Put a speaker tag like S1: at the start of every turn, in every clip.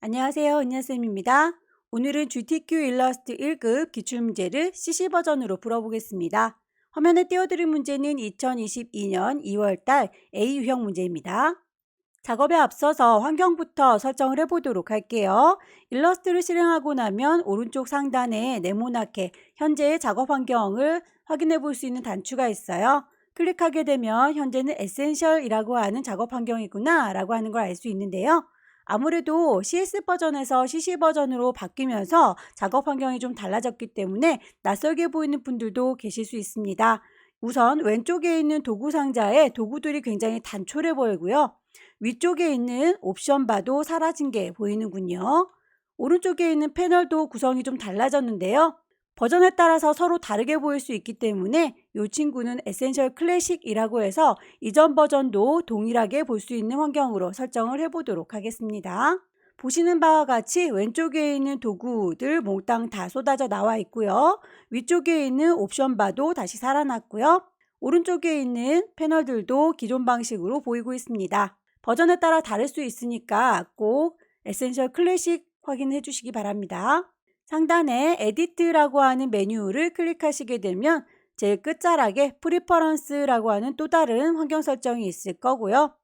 S1: 안녕하세요. 은야쌤입니다. 오늘은 GTQ 일러스트 1급 기출문제를 CC 버전으로 풀어보겠습니다. 화면에 띄워드린 문제는 2022년 2월달 A 유형 문제입니다. 작업에 앞서서 환경부터 설정을 해보도록 할게요. 일러스트를 실행하고 나면 오른쪽 상단에 네모나게 현재의 작업 환경을 확인해 볼 수 있는 단추가 있어요. 클릭하게 되면 현재는 에센셜이라고 하는 작업 환경이구나 라고 하는 걸 알 수 있는데요. 아무래도 CS 버전에서 CC 버전으로 바뀌면서 작업 환경이 좀 달라졌기 때문에 낯설게 보이는 분들도 계실 수 있습니다. 우선 왼쪽에 있는 도구 상자에 도구들이 굉장히 단촐해 보이고요. 위쪽에 있는 옵션 바도 사라진 게 보이는군요. 오른쪽에 있는 패널도 구성이 좀 달라졌는데요. 버전에 따라서 서로 다르게 보일 수 있기 때문에 이 친구는 에센셜 클래식이라고 해서 이전 버전도 동일하게 볼 수 있는 환경으로 설정을 해보도록 하겠습니다. 보시는 바와 같이 왼쪽에 있는 도구들 몽땅 다 쏟아져 나와 있고요. 위쪽에 있는 옵션 바도 다시 살아났고요. 오른쪽에 있는 패널들도 기존 방식으로 보이고 있습니다. 버전에 따라 다를 수 있으니까 꼭 에센셜 클래식 확인해 주시기 바랍니다. 상단에 에디트라고 하는 메뉴를 클릭하시게 되면 제일 끝자락에 프리퍼런스라고 하는 또 다른 환경 설정이 있을 거고요.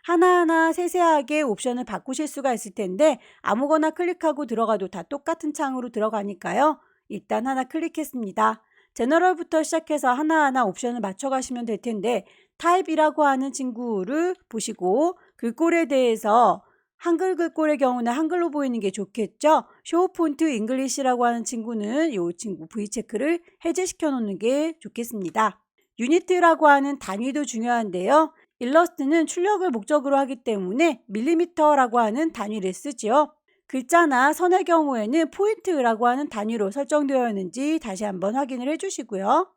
S1: 하나하나 세세하게 옵션을 바꾸실 수가 있을 텐데 아무거나 클릭하고 들어가도 다 똑같은 창으로 들어가니까요. 일단 하나 클릭했습니다. 제너럴부터 시작해서 하나하나 옵션을 맞춰가시면 될 텐데 타입이라고 하는 친구를 보시고 글꼴에 대해서 한글 글꼴의 경우는 한글로 보이는 게 좋겠죠. 쇼 폰트 잉글리시라고 하는 친구는 이 친구 V체크를 해제시켜 놓는 게 좋겠습니다. 유니트라고 하는 단위도 중요한데요. 일러스트는 출력을 목적으로 하기 때문에 밀리미터라고 하는 단위를 쓰죠. 글자나 선의 경우에는 포인트라고 하는 단위로 설정되어 있는지 다시 한번 확인을 해주시고요.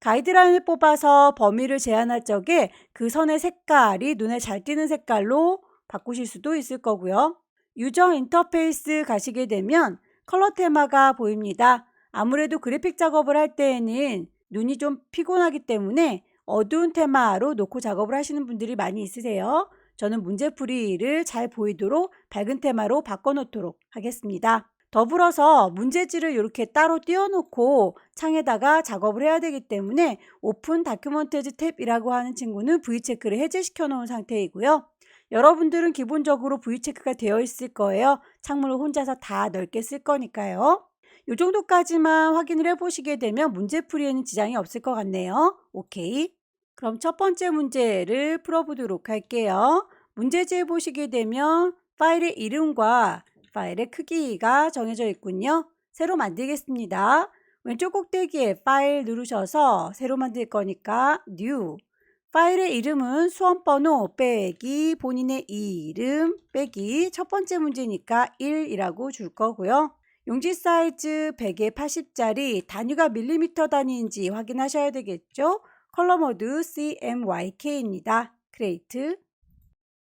S1: 가이드라인을 뽑아서 범위를 제한할 적에 그 선의 색깔이 눈에 잘 띄는 색깔로 바꾸실 수도 있을 거고요. 유저 인터페이스 가시게 되면 컬러 테마가 보입니다. 아무래도 그래픽 작업을 할 때에는 눈이 좀 피곤하기 때문에 어두운 테마로 놓고 작업을 하시는 분들이 많이 있으세요. 저는 문제풀이를 잘 보이도록 밝은 테마로 바꿔놓도록 하겠습니다. 더불어서 문제지를 이렇게 따로 띄워놓고 창에다가 작업을 해야 되기 때문에 오픈 다큐먼트즈 탭이라고 하는 친구는 V체크를 해제시켜 놓은 상태이고요. 여러분들은 기본적으로 V체크가 되어 있을 거예요. 창문을 혼자서 다 넓게 쓸 거니까요. 이 정도까지만 확인을 해보시게 되면 문제풀이에는 지장이 없을 것 같네요. 오케이. 그럼 첫 번째 문제를 풀어보도록 할게요. 문제지에 보시게 되면 파일의 이름과 파일의 크기가 정해져 있군요. 새로 만들겠습니다. 왼쪽 꼭대기에 파일 누르셔서 새로 만들 거니까 New. 파일의 이름은 수험번호 빼기 본인의 이름 빼기 첫 번째 문제니까 1이라고 줄 거고요. 용지 사이즈 100에 80짜리 단위가 밀리미터 단위인지 확인하셔야 되겠죠. 컬러 모드 CMYK입니다. 크리에이트.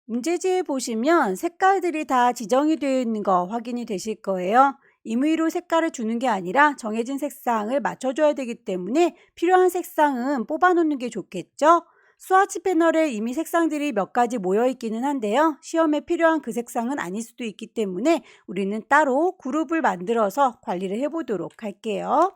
S1: 문제지에 보시면 색깔들이 다 지정이 되어 있는 거 확인이 되실 거예요. 임의로 색깔을 주는 게 아니라 정해진 색상을 맞춰줘야 되기 때문에 필요한 색상은 뽑아놓는 게 좋겠죠. 스와치 패널에 이미 색상들이 몇 가지 모여 있기는 한데요. 시험에 필요한 그 색상은 아닐 수도 있기 때문에 우리는 따로 그룹을 만들어서 관리를 해보도록 할게요.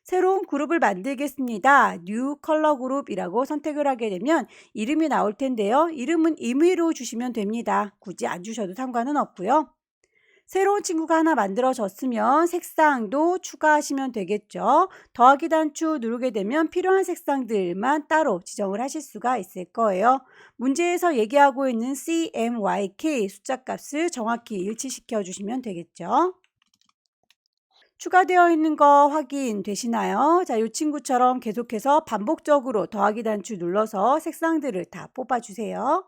S1: 새로운 그룹을 만들겠습니다. New Color Group이라고 선택을 하게 되면 이름이 나올 텐데요. 이름은 임의로 주시면 됩니다. 굳이 안 주셔도 상관은 없고요. 새로운 친구가 하나 만들어졌으면 색상도 추가하시면 되겠죠. 더하기 단추 누르게 되면 필요한 색상들만 따로 지정을 하실 수가 있을 거예요. 문제에서 얘기하고 있는 CMYK 숫자 값을 정확히 일치시켜 주시면 되겠죠. 추가되어 있는 거 확인되시나요? 자, 이 친구처럼 계속해서 반복적으로 더하기 단추 눌러서 색상들을 다 뽑아주세요.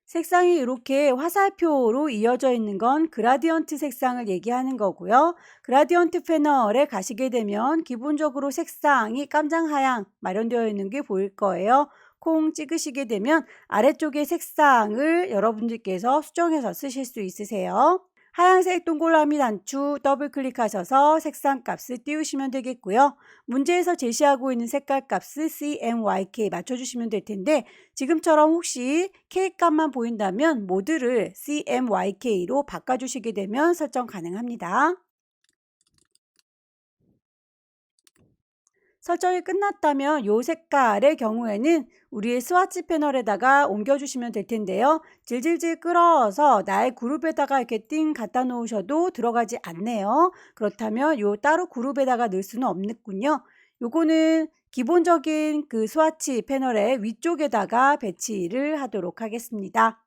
S1: 색상이 이렇게 화살표로 이어져 있는 건 그라디언트 색상을 얘기하는 거고요. 그라디언트 패널에 가시게 되면 기본적으로 색상이 깜장하양 마련되어 있는 게 보일 거예요. 콩 찍으시게 되면 아래쪽에 색상을 여러분들께서 수정해서 쓰실 수 있으세요. 하얀색 동그라미 단추 더블 클릭하셔서 색상 값을 띄우시면 되겠고요. 문제에서 제시하고 있는 색깔 값을 CMYK 맞춰주시면 될 텐데 지금처럼 혹시 K 값만 보인다면 모드를 CMYK로 바꿔주시게 되면 설정 가능합니다. 설정이 끝났다면 이 색깔의 경우에는 우리의 스와치 패널에다가 옮겨주시면 될 텐데요. 질질질 끌어서 나의 그룹에다가 이렇게 띵 갖다 놓으셔도 들어가지 않네요. 그렇다면 요 따로 그룹에다가 넣을 수는 없군요. 요거는 기본적인 그 스와치 패널의 위쪽에다가 배치를 하도록 하겠습니다.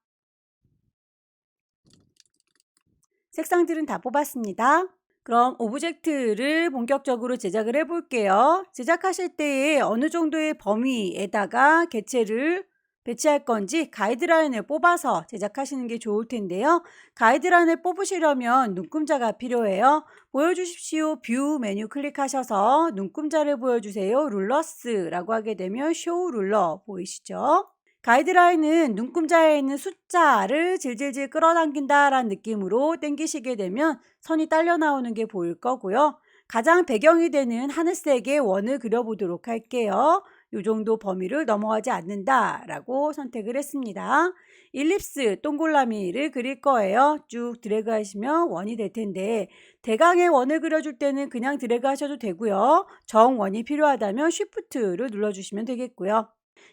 S1: 색상들은 다 뽑았습니다. 그럼 오브젝트를 본격적으로 제작을 해 볼게요. 제작하실 때에 어느 정도의 범위에다가 개체를 배치할 건지 가이드라인을 뽑아서 제작하시는 게 좋을 텐데요. 가이드라인을 뽑으시려면 눈금자가 필요해요. 보여주십시오. 뷰 메뉴 클릭하셔서 눈금자를 보여주세요. 룰러스라고 하게 되면 쇼 룰러 보이시죠? 가이드라인은 눈금자에 있는 숫자를 질질질 끌어당긴다라는 느낌으로 당기시게 되면 선이 딸려 나오는 게 보일 거고요. 가장 배경이 되는 하늘색의 원을 그려보도록 할게요. 이 정도 범위를 넘어가지 않는다라고 선택을 했습니다. 일립스 동글라미를 그릴 거예요. 쭉 드래그 하시면 원이 될 텐데 대강의 원을 그려줄 때는 그냥 드래그 하셔도 되고요. 정원이 필요하다면 쉬프트를 눌러주시면 되겠고요.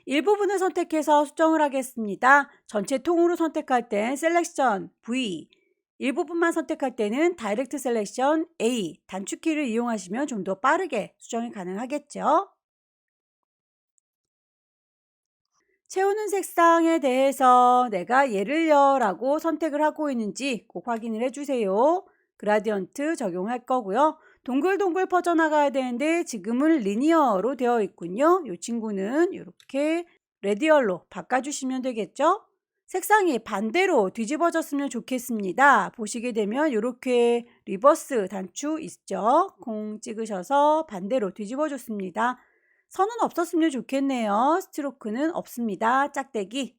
S1: 일부분을 선택해서 수정을 하겠습니다. 전체 통으로 선택할 땐 셀렉션 V, 일부분만 선택할 때는 다이렉트 셀렉션 A, 단축키를 이용하시면 좀 더 빠르게 수정이 가능하겠죠. 채우는 색상에 대해서 내가 얘를요 라고 선택을 하고 있는지 꼭 확인을 해주세요. 그라디언트 적용할 거고요. 동글동글 퍼져나가야 되는데 지금은 리니어로 되어 있군요. 이 친구는 이렇게 레디얼로 바꿔주시면 되겠죠. 색상이 반대로 뒤집어졌으면 좋겠습니다. 보시게 되면 이렇게 리버스 단추 있죠. 콩 찍으셔서 반대로 뒤집어줬습니다. 선은 없었으면 좋겠네요. 스트로크는 없습니다. 짝대기.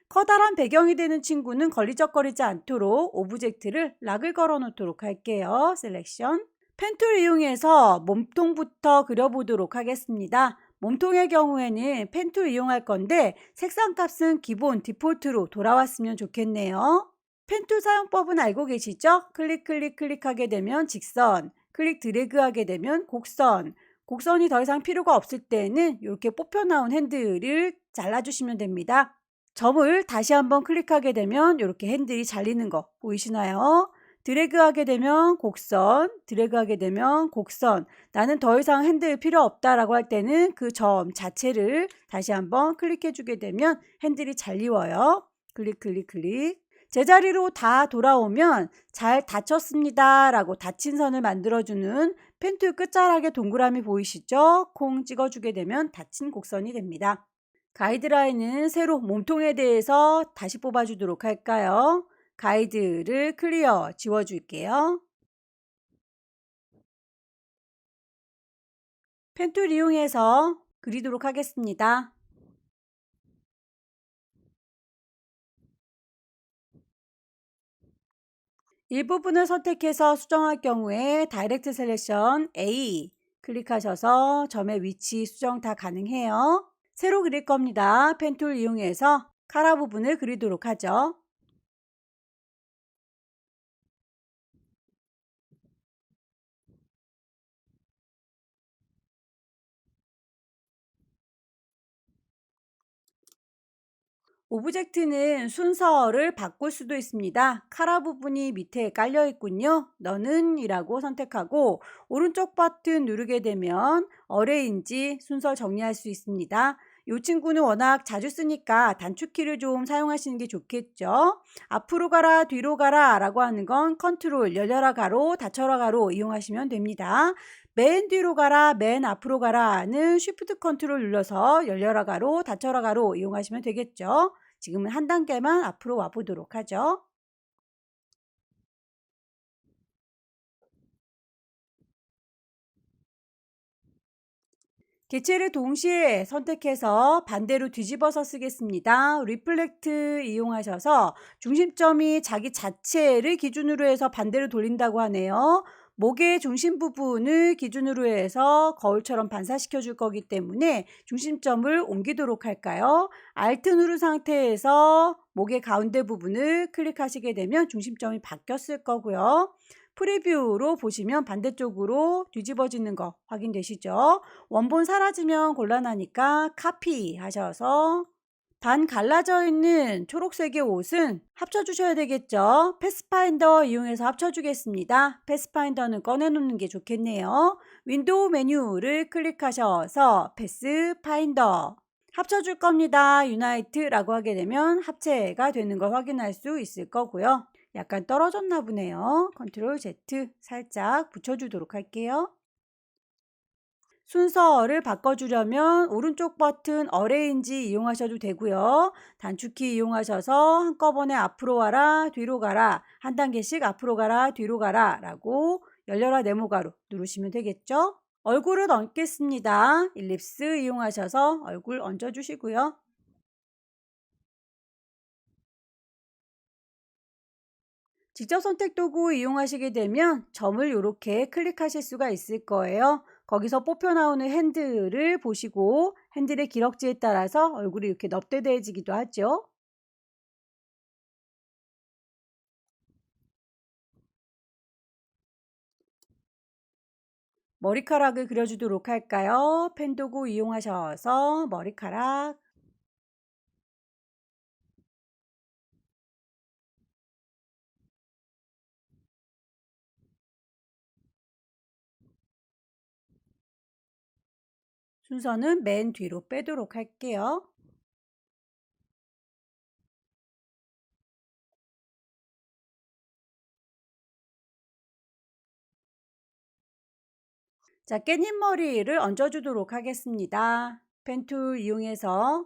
S1: 커다란 배경이 되는 친구는 걸리적거리지 않도록 오브젝트를 락을 걸어 놓도록 할게요. 셀렉션. 펜툴 이용해서 몸통부터 그려보도록 하겠습니다. 몸통의 경우에는 펜툴 이용할 건데 색상 값은 기본 디폴트로 돌아왔으면 좋겠네요. 펜툴 사용법은 알고 계시죠? 클릭하게 되면 직선, 클릭 드래그 하게 되면 곡선, 곡선이 더 이상 필요가 없을 때는 이렇게 뽑혀 나온 핸들을 잘라주시면 됩니다. 점을 다시 한번 클릭하게 되면 이렇게 핸들이 잘리는 거 보이시나요? 드래그하게 되면 곡선, 드래그하게 되면 곡선. 나는 더 이상 핸들 필요 없다라고 할 때는 그 점 자체를 다시 한번 클릭해 주게 되면 핸들이 잘리워요. 클릭. 제자리로 다 돌아오면 잘 닫혔습니다 라고 닫힌 선을 만들어주는 펜툴 끝자락에 동그라미 보이시죠? 콩 찍어주게 되면 닫힌 곡선이 됩니다. 가이드라인은 세로 몸통에 대해서 다시 뽑아주도록 할까요? 가이드를 클리어 지워줄게요. 펜툴 이용해서 그리도록 하겠습니다. 일부분을 선택해서 수정할 경우에 다이렉트 셀렉션 A 클릭하셔서 점의 위치 수정 다 가능해요. 새로 그릴 겁니다. 펜툴 이용해서 카라 부분을 그리도록 하죠. 오브젝트는 순서를 바꿀 수도 있습니다. 카라 부분이 밑에 깔려 있군요. 너는 이라고 선택하고 오른쪽 버튼 누르게 되면 어레인지 순서 정리할 수 있습니다. 이 친구는 워낙 자주 쓰니까 단축키를 좀 사용하시는 게 좋겠죠. 앞으로 가라 뒤로 가라 라고 하는 건 컨트롤 열려라 가로 닫혀라 가로 이용하시면 됩니다. 맨 뒤로 가라 맨 앞으로 가라는 쉬프트 컨트롤 눌러서 열려라 가로 닫혀라 가로 이용하시면 되겠죠. 지금은 한 단계만 앞으로 와 보도록 하죠. 개체를 동시에 선택해서 반대로 뒤집어서 쓰겠습니다. 리플렉트 이용하셔서 중심점이 자기 자체를 기준으로 해서 반대로 돌린다고 하네요. 목의 중심 부분을 기준으로 해서 거울처럼 반사시켜 줄 거기 때문에 중심점을 옮기도록 할까요? Alt 누른 상태에서 목의 가운데 부분을 클릭하시게 되면 중심점이 바뀌었을 거고요. 프리뷰로 보시면 반대쪽으로 뒤집어지는 거 확인되시죠? 원본 사라지면 곤란하니까 카피 하셔서 반 갈라져 있는 초록색의 옷은 합쳐주셔야 되겠죠? 패스파인더 이용해서 합쳐주겠습니다. 패스파인더는 꺼내놓는 게 좋겠네요. 윈도우 메뉴를 클릭하셔서 패스파인더 합쳐줄 겁니다. 유나이트라고 하게 되면 합체가 되는 걸 확인할 수 있을 거고요. 약간 떨어졌나 보네요. 컨트롤 Z 살짝 붙여주도록 할게요. 순서를 바꿔주려면 오른쪽 버튼 어레인지 이용하셔도 되고요. 단축키 이용하셔서 한꺼번에 앞으로 와라, 뒤로 가라, 한 단계씩 앞으로 가라, 뒤로 가라 라고 열려라 네모가로 누르시면 되겠죠. 얼굴을 얹겠습니다. 일립스 이용하셔서 얼굴 얹어주시고요. 직접 선택 도구 이용하시게 되면 점을 이렇게 클릭하실 수가 있을 거예요. 거기서 뽑혀 나오는 핸들을 보시고 핸들의 기럭지에 따라서 얼굴이 이렇게 넙대대해지기도 하죠. 머리카락을 그려주도록 할까요? 펜 도구 이용하셔서 머리카락 순서는 맨 뒤로 빼도록 할게요. 자, 깻잎머리를 얹어주도록 하겠습니다. 펜툴 이용해서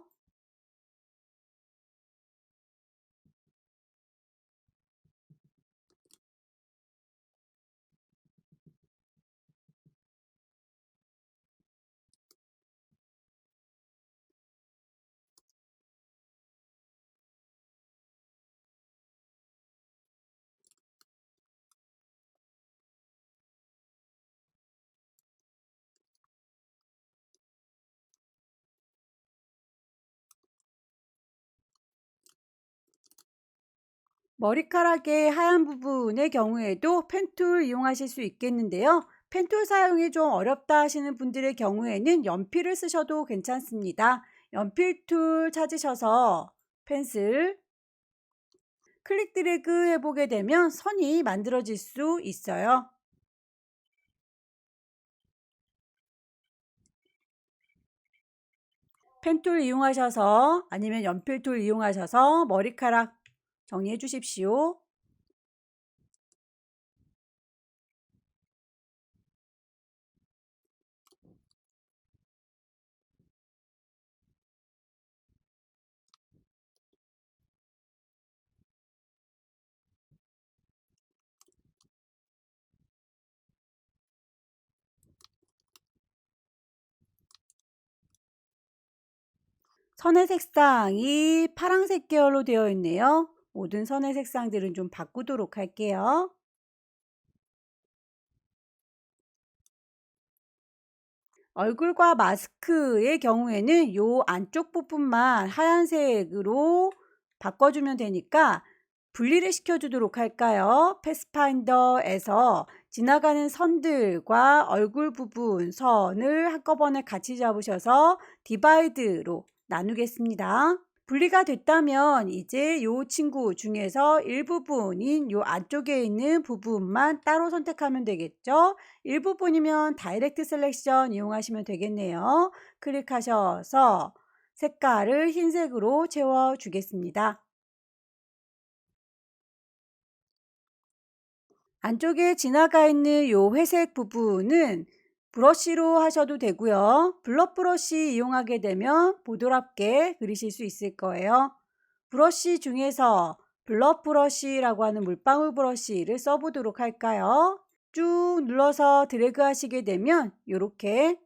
S1: 머리카락의 하얀 부분의 경우에도 펜툴 이용하실 수 있겠는데요. 펜툴 사용이 좀 어렵다 하시는 분들의 경우에는 연필을 쓰셔도 괜찮습니다. 연필 툴 찾으셔서 펜슬 클릭 드래그 해보게 되면 선이 만들어질 수 있어요. 펜툴 이용하셔서 아니면 연필 툴 이용하셔서 머리카락 정리해 주십시오. 선의 색상이 파란색 계열로 되어 있네요. 모든 선의 색상들은 좀 바꾸도록 할게요. 얼굴과 마스크의 경우에는 이 안쪽 부분만 하얀색으로 바꿔주면 되니까 분리를 시켜주도록 할까요? 패스파인더에서 지나가는 선들과 얼굴 부분 선을 한꺼번에 같이 잡으셔서 디바이드로 나누겠습니다. 분리가 됐다면 이제 이 친구 중에서 일부분인 이 안쪽에 있는 부분만 따로 선택하면 되겠죠. 일부분이면 다이렉트 셀렉션 이용하시면 되겠네요. 클릭하셔서 색깔을 흰색으로 채워 주겠습니다. 안쪽에 지나가 있는 이 회색 부분은 브러쉬로 하셔도 되고요. 블러 브러쉬 이용하게 되면 보드랍게 그리실 수 있을 거예요. 브러쉬 중에서 블러 브러쉬라고 하는 물방울 브러쉬를 써보도록 할까요? 쭉 눌러서 드래그 하시게 되면 이렇게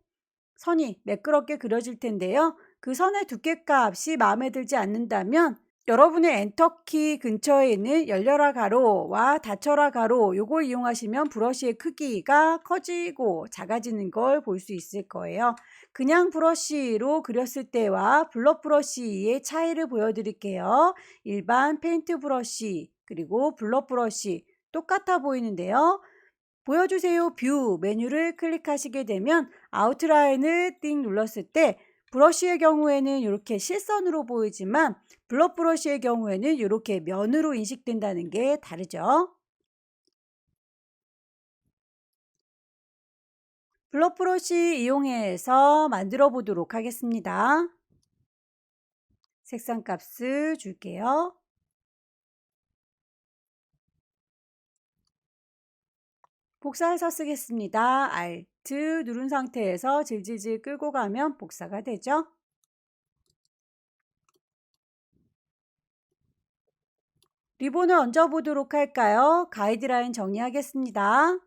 S1: 선이 매끄럽게 그려질 텐데요. 그 선의 두께값이 마음에 들지 않는다면 여러분의 엔터키 근처에 있는 열려라 가로와 닫혀라 가로 요걸 이용하시면 브러쉬의 크기가 커지고 작아지는 걸 볼 수 있을 거예요. 그냥 브러쉬로 그렸을 때와 블럭 브러쉬의 차이를 보여드릴게요. 일반 페인트 브러쉬 그리고 블럭 브러쉬 똑같아 보이는데요. 보여주세요 뷰 메뉴를 클릭하시게 되면 아웃라인을 띵 눌렀을 때 브러쉬의 경우에는 이렇게 실선으로 보이지만 블럭 브러쉬의 경우에는 이렇게 면으로 인식된다는 게 다르죠. 블럭 브러쉬 이용해서 만들어 보도록 하겠습니다. 색상 값을 줄게요. 복사해서 쓰겠습니다. Alt 누른 상태에서 질질질 끌고 가면 복사가 되죠. 리본을 얹어 보도록 할까요? 가이드라인 정리하겠습니다.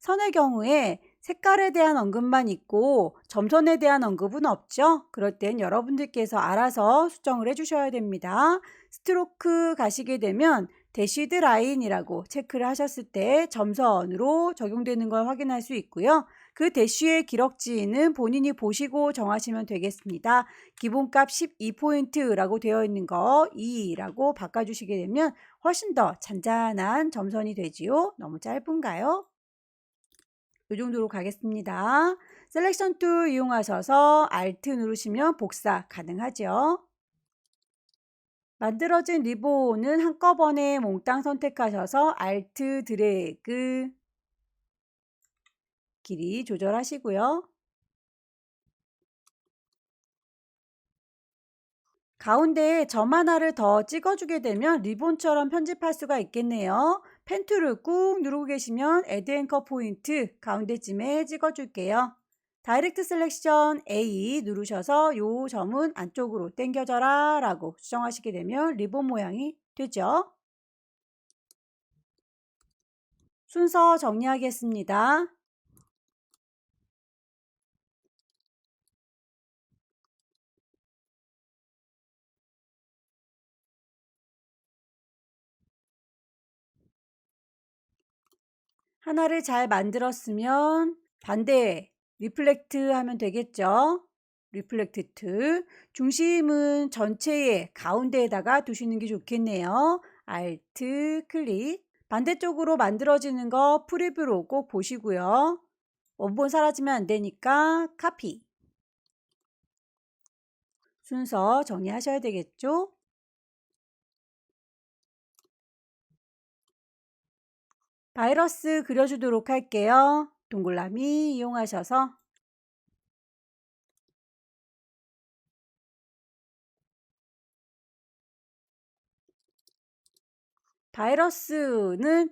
S1: 선의 경우에 색깔에 대한 언급만 있고 점선에 대한 언급은 없죠. 그럴 땐 여러분들께서 알아서 수정을 해주셔야 됩니다. 스트로크 가시게 되면 대시드 라인이라고 체크를 하셨을 때 점선으로 적용되는 걸 확인할 수 있고요. 그 대쉬의 기럭지는 본인이 보시고 정하시면 되겠습니다. 기본값 12포인트라고 되어 있는 거 2라고 바꿔주시게 되면 훨씬 더 잔잔한 점선이 되지요. 너무 짧은가요? 이 정도로 가겠습니다. 셀렉션 툴 이용하셔서 Alt 누르시면 복사 가능하죠. 만들어진 리본은 한꺼번에 몽땅 선택하셔서 Alt 드래그 길이 조절하시고요. 가운데에 점 하나를 더 찍어주게 되면 리본처럼 편집할 수가 있겠네요. 펜 툴을 꾹 누르고 계시면 Add Anchor 포인트 가운데쯤에 찍어줄게요. 다이렉트 셀렉션 A 누르셔서 요 점은 안쪽으로 당겨져라 라고 수정하시게 되면 리본 모양이 되죠. 순서 정리하겠습니다. 하나를 잘 만들었으면 반대 리플렉트 하면 되겠죠. 리플렉트 툴 중심은 전체의 가운데에다가 두시는 게 좋겠네요. Alt 클릭 반대쪽으로 만들어지는 거 프리뷰로 꼭 보시고요. 원본 사라지면 안 되니까 카피 순서 정리하셔야 되겠죠. 바이러스 그려주도록 할게요. 동글라미 이용하셔서 바이러스는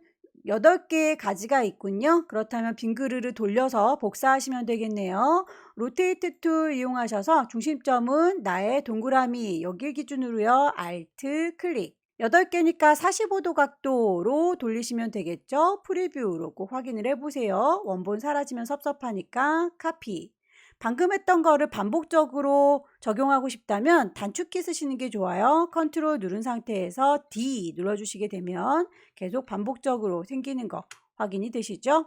S1: 8개의 가지가 있군요. 그렇다면 빈 그릇을 돌려서 복사하시면 되겠네요. 로테이트 툴 이용하셔서 중심점은 나의 동그라미 여기 기준으로요. Alt 클릭 8개니까 45도 각도로 돌리시면 되겠죠. 프리뷰로 꼭 확인을 해보세요. 원본 사라지면 섭섭하니까 카피 방금 했던 거를 반복적으로 적용하고 싶다면 단축키 쓰시는 게 좋아요. 컨트롤 누른 상태에서 D 눌러주시게 되면 계속 반복적으로 생기는 거 확인이 되시죠?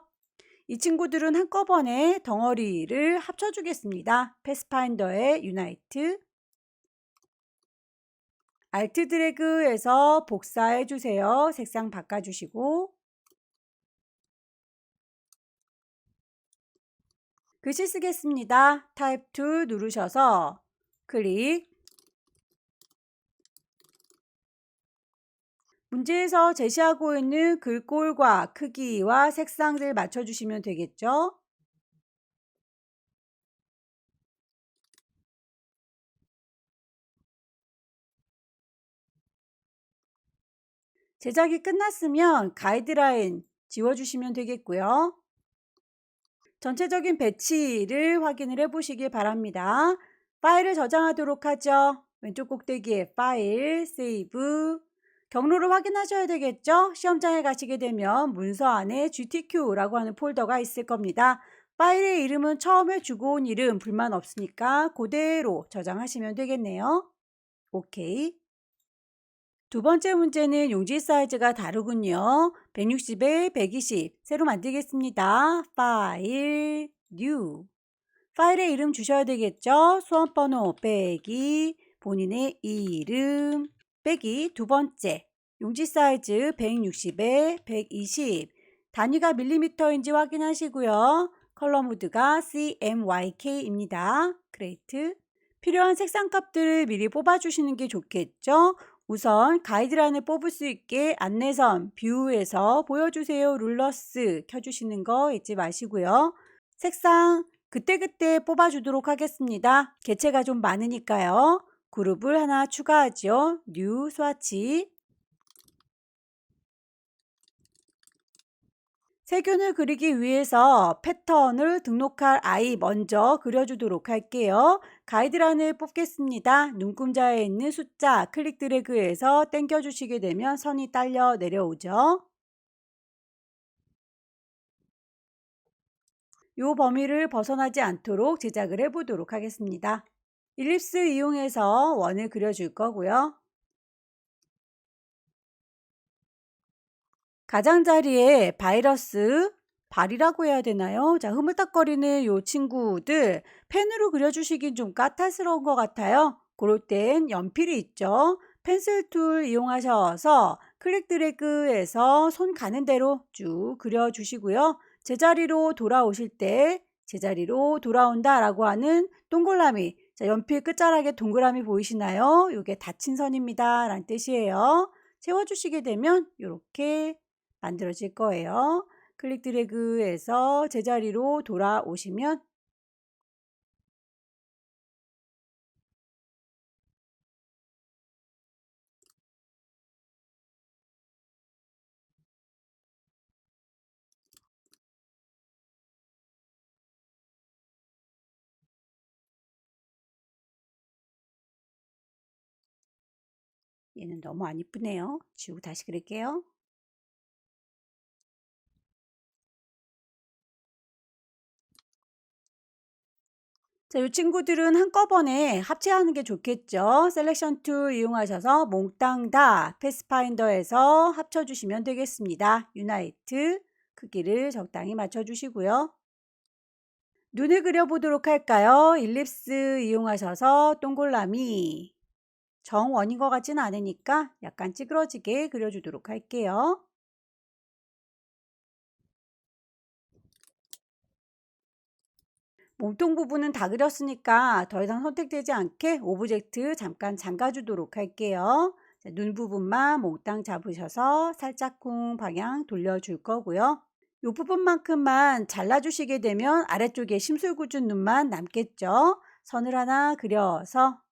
S1: 이 친구들은 한꺼번에 덩어리를 합쳐주겠습니다. 패스파인더의 유나이트 Alt 드래그에서 복사해 주세요. 색상 바꿔주시고 글씨 쓰겠습니다. 타입 툴 누르셔서 클릭 문제에서 제시하고 있는 글꼴과 크기와 색상들 맞춰주시면 되겠죠. 제작이 끝났으면 가이드라인 지워주시면 되겠고요. 전체적인 배치를 확인을 해 보시기 바랍니다. 파일을 저장하도록 하죠. 왼쪽 꼭대기에 파일, 세이브. 경로를 확인하셔야 되겠죠? 시험장에 가시게 되면 문서 안에 GTQ라고 하는 폴더가 있을 겁니다. 파일의 이름은 처음에 주고 온 이름 불만 없으니까 그대로 저장하시면 되겠네요. 오케이. 두 번째 문제는 용지 사이즈가 다르군요. 160에 120 새로 만들겠습니다. 파일, 뉴. 파일의 이름 주셔야 되겠죠? 수험번호 빼기 본인의 이름 빼기 두 번째 용지 사이즈 160에 120 단위가 밀리미터인지 확인하시고요. 컬러 모드가 CMYK입니다. 그레이트. 필요한 색상 값들을 미리 뽑아주시는 게 좋겠죠? 우선 가이드라인을 뽑을 수 있게 안내선 뷰에서 보여주세요 룰러스 켜주시는 거 잊지 마시고요. 색상 그때그때 뽑아주도록 하겠습니다. 개체가 좀 많으니까요. 그룹을 하나 추가하죠. 뉴 스와치. 세균을 그리기 위해서 패턴을 등록할 아이 먼저 그려주도록 할게요. 가이드라인을 뽑겠습니다. 눈금자에 있는 숫자 클릭 드래그해서 당겨주시게 되면 선이 딸려 내려오죠. 이 범위를 벗어나지 않도록 제작을 해보도록 하겠습니다. 일립스 이용해서 원을 그려줄 거고요. 가장자리에 바이러스, 발이라고 해야 되나요? 자, 흐물딱거리는 요 친구들 펜으로 그려주시긴 좀 까탈스러운 것 같아요. 그럴 땐 연필이 있죠. 펜슬 툴 이용하셔서 클릭 드래그해서 손 가는 대로 쭉 그려주시고요. 제자리로 돌아오실 때 제자리로 돌아온다 라고 하는 동그라미, 자, 연필 끝자락에 동그라미 보이시나요? 이게 닫힌 선입니다 라는 뜻이에요. 채워주시게 되면 이렇게 만들어질 거예요. 클릭 드래그해서 제자리로 돌아오시면 얘는 너무 안 이쁘네요. 지우고 다시 그릴게요. 자, 이 친구들은 한꺼번에 합체하는 게 좋겠죠. 셀렉션 툴 이용하셔서 몽땅 다 패스파인더에서 합쳐주시면 되겠습니다. 유나이트 크기를 적당히 맞춰주시고요. 눈을 그려보도록 할까요? 일립스 이용하셔서 동글라미 정원인 것 같지는 않으니까 약간 찌그러지게 그려주도록 할게요. 몸통 부분은 다 그렸으니까 더 이상 선택되지 않게 오브젝트 잠깐 잠가주도록 할게요. 자, 눈 부분만 몽땅 잡으셔서 살짝쿵 방향 돌려줄 거고요. 이 부분만큼만 잘라주시게 되면 아래쪽에 심술궂은 눈만 남겠죠. 선을 하나 그려서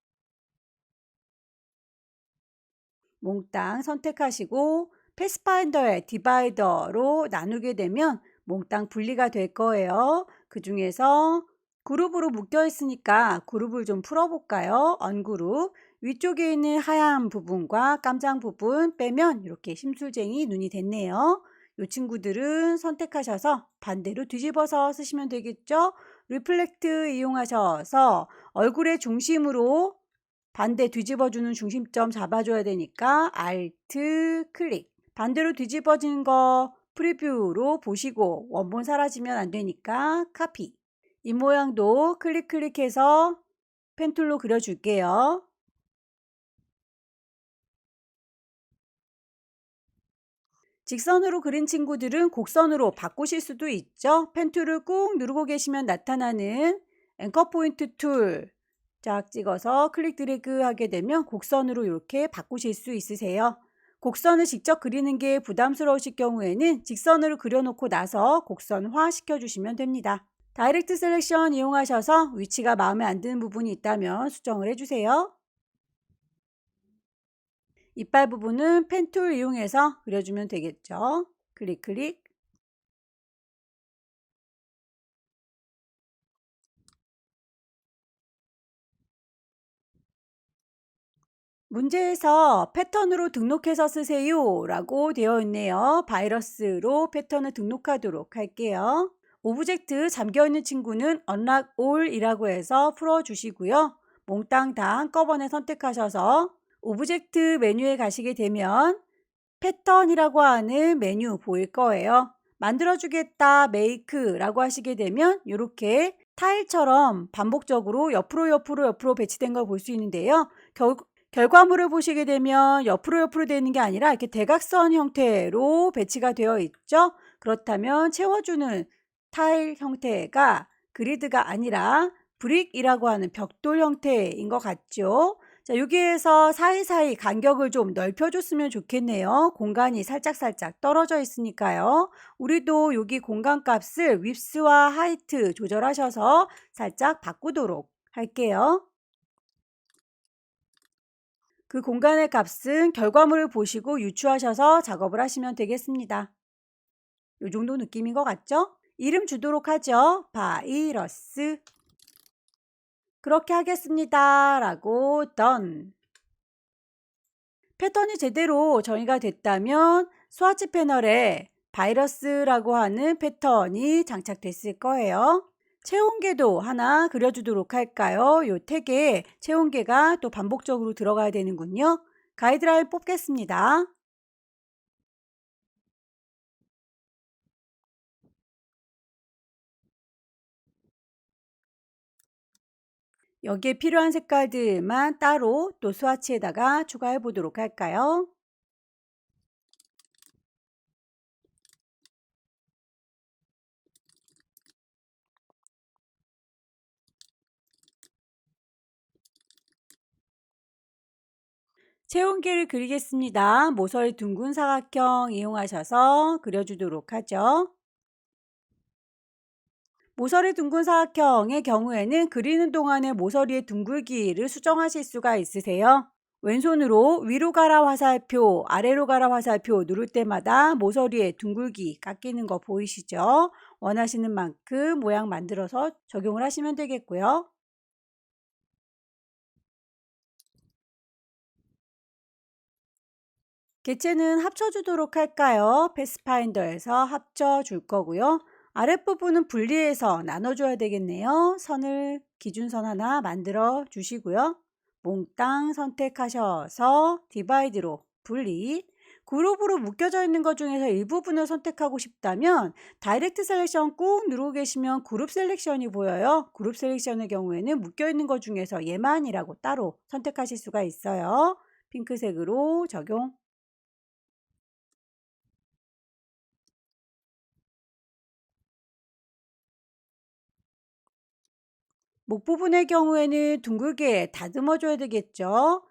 S1: 몽땅 선택하시고 패스파인더의 디바이더로 나누게 되면 몽땅 분리가 될 거예요. 그 중에서 그룹으로 묶여 있으니까 그룹을 좀 풀어볼까요? 언그룹. 위쪽에 있는 하얀 부분과 깜장 부분 빼면 이렇게 심술쟁이 눈이 됐네요. 이 친구들은 선택하셔서 반대로 뒤집어서 쓰시면 되겠죠? 리플렉트 이용하셔서 얼굴의 중심으로 반대 뒤집어주는 중심점 잡아줘야 되니까 Alt 클릭. 반대로 뒤집어진 거 프리뷰로 보시고 원본 사라지면 안 되니까 카피. 이 모양도 클릭해서 펜툴로 그려줄게요. 직선으로 그린 친구들은 곡선으로 바꾸실 수도 있죠. 펜툴을 꾹 누르고 계시면 나타나는 앵커 포인트 툴 쫙 찍어서 클릭 드래그 하게 되면 곡선으로 이렇게 바꾸실 수 있으세요. 곡선을 직접 그리는 게 부담스러우실 경우에는 직선으로 그려놓고 나서 곡선화 시켜주시면 됩니다. 다이렉트 셀렉션 이용하셔서 위치가 마음에 안 드는 부분이 있다면 수정을 해주세요. 이빨 부분은 펜툴 이용해서 그려주면 되겠죠. 클릭. 문제에서 패턴으로 등록해서 쓰세요 라고 되어 있네요. 바이러스로 패턴을 등록하도록 할게요. 오브젝트 잠겨있는 친구는 unlock all 이라고 해서 풀어주시고요. 몽땅 다 한꺼번에 선택하셔서 오브젝트 메뉴에 가시게 되면 패턴이라고 하는 메뉴 보일 거예요. 만들어주겠다 make라고 하시게 되면 이렇게 타일처럼 반복적으로 옆으로 배치된 걸 볼 수 있는데요. 결과물을 보시게 되면 옆으로 되는 게 아니라 이렇게 대각선 형태로 배치가 되어 있죠. 그렇다면 채워주는 타일 형태가 그리드가 아니라 브릭이라고 하는 벽돌 형태인 것 같죠. 자, 여기에서 사이사이 간격을 좀 넓혀줬으면 좋겠네요. 공간이 살짝 떨어져 있으니까요. 우리도 여기 공간 값을 width와 height 조절하셔서 살짝 바꾸도록 할게요. 그 공간의 값은 결과물을 보시고 유추하셔서 작업을 하시면 되겠습니다. 이 정도 느낌인 것 같죠? 이름 주도록 하죠. 바이러스. 그렇게 하겠습니다. 라고 done. 패턴이 제대로 정의가 됐다면 스와치 패널에 바이러스라고 하는 패턴이 장착됐을 거예요. 체온계도 하나 그려주도록 할까요? 요 택에 체온계가 또 반복적으로 들어가야 되는군요. 가이드라인 뽑겠습니다. 여기에 필요한 색깔들만 따로 또 스와치에다가 추가해 보도록 할까요? 체온계를 그리겠습니다. 모서리 둥근 사각형 이용하셔서 그려주도록 하죠. 모서리 둥근 사각형의 경우에는 그리는 동안에 모서리의 둥글기를 수정하실 수가 있으세요. 왼손으로 위로 가라 화살표, 아래로 가라 화살표 누를 때마다 모서리의 둥글기 깎이는 거 보이시죠? 원하시는 만큼 모양 만들어서 적용을 하시면 되겠고요. 개체는 합쳐주도록 할까요? 패스파인더에서 합쳐줄 거고요. 아랫부분은 분리해서 나눠줘야 되겠네요. 선을 기준선 하나 만들어 주시고요. 몽땅 선택하셔서 디바이드로 분리. 그룹으로 묶여져 있는 것 중에서 일부분을 선택하고 싶다면 다이렉트 셀렉션 꾹 누르고 계시면 그룹 셀렉션이 보여요. 그룹 셀렉션의 경우에는 묶여 있는 것 중에서 얘만이라고 따로 선택하실 수가 있어요. 핑크색으로 적용. 목 부분의 경우에는 둥글게 다듬어 줘야 되겠죠.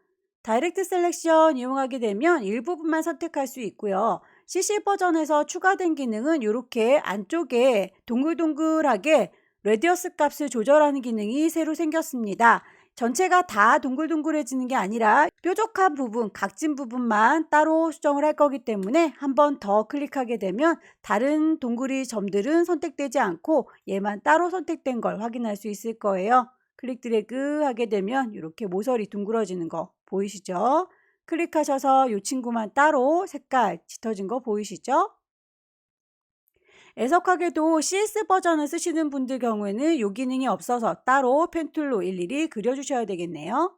S1: 다이렉트 셀렉션 이용하게 되면 일부분만 선택할 수 있고요. CC 버전에서 추가된 기능은 이렇게 안쪽에 동글동글하게 레디어스 값을 조절하는 기능이 새로 생겼습니다. 전체가 다 동글동글해지는 게 아니라 뾰족한 부분, 각진 부분만 따로 수정을 할 거기 때문에 한 번 더 클릭하게 되면 다른 동그리 점들은 선택되지 않고 얘만 따로 선택된 걸 확인할 수 있을 거예요. 클릭 드래그 하게 되면 이렇게 모서리 둥그러지는 거 보이시죠? 클릭하셔서 이 친구만 따로 색깔 짙어진 거 보이시죠? 애석하게도 CS 버전을 쓰시는 분들 경우에는 이 기능이 없어서 따로 펜툴로 일일이 그려주셔야 되겠네요.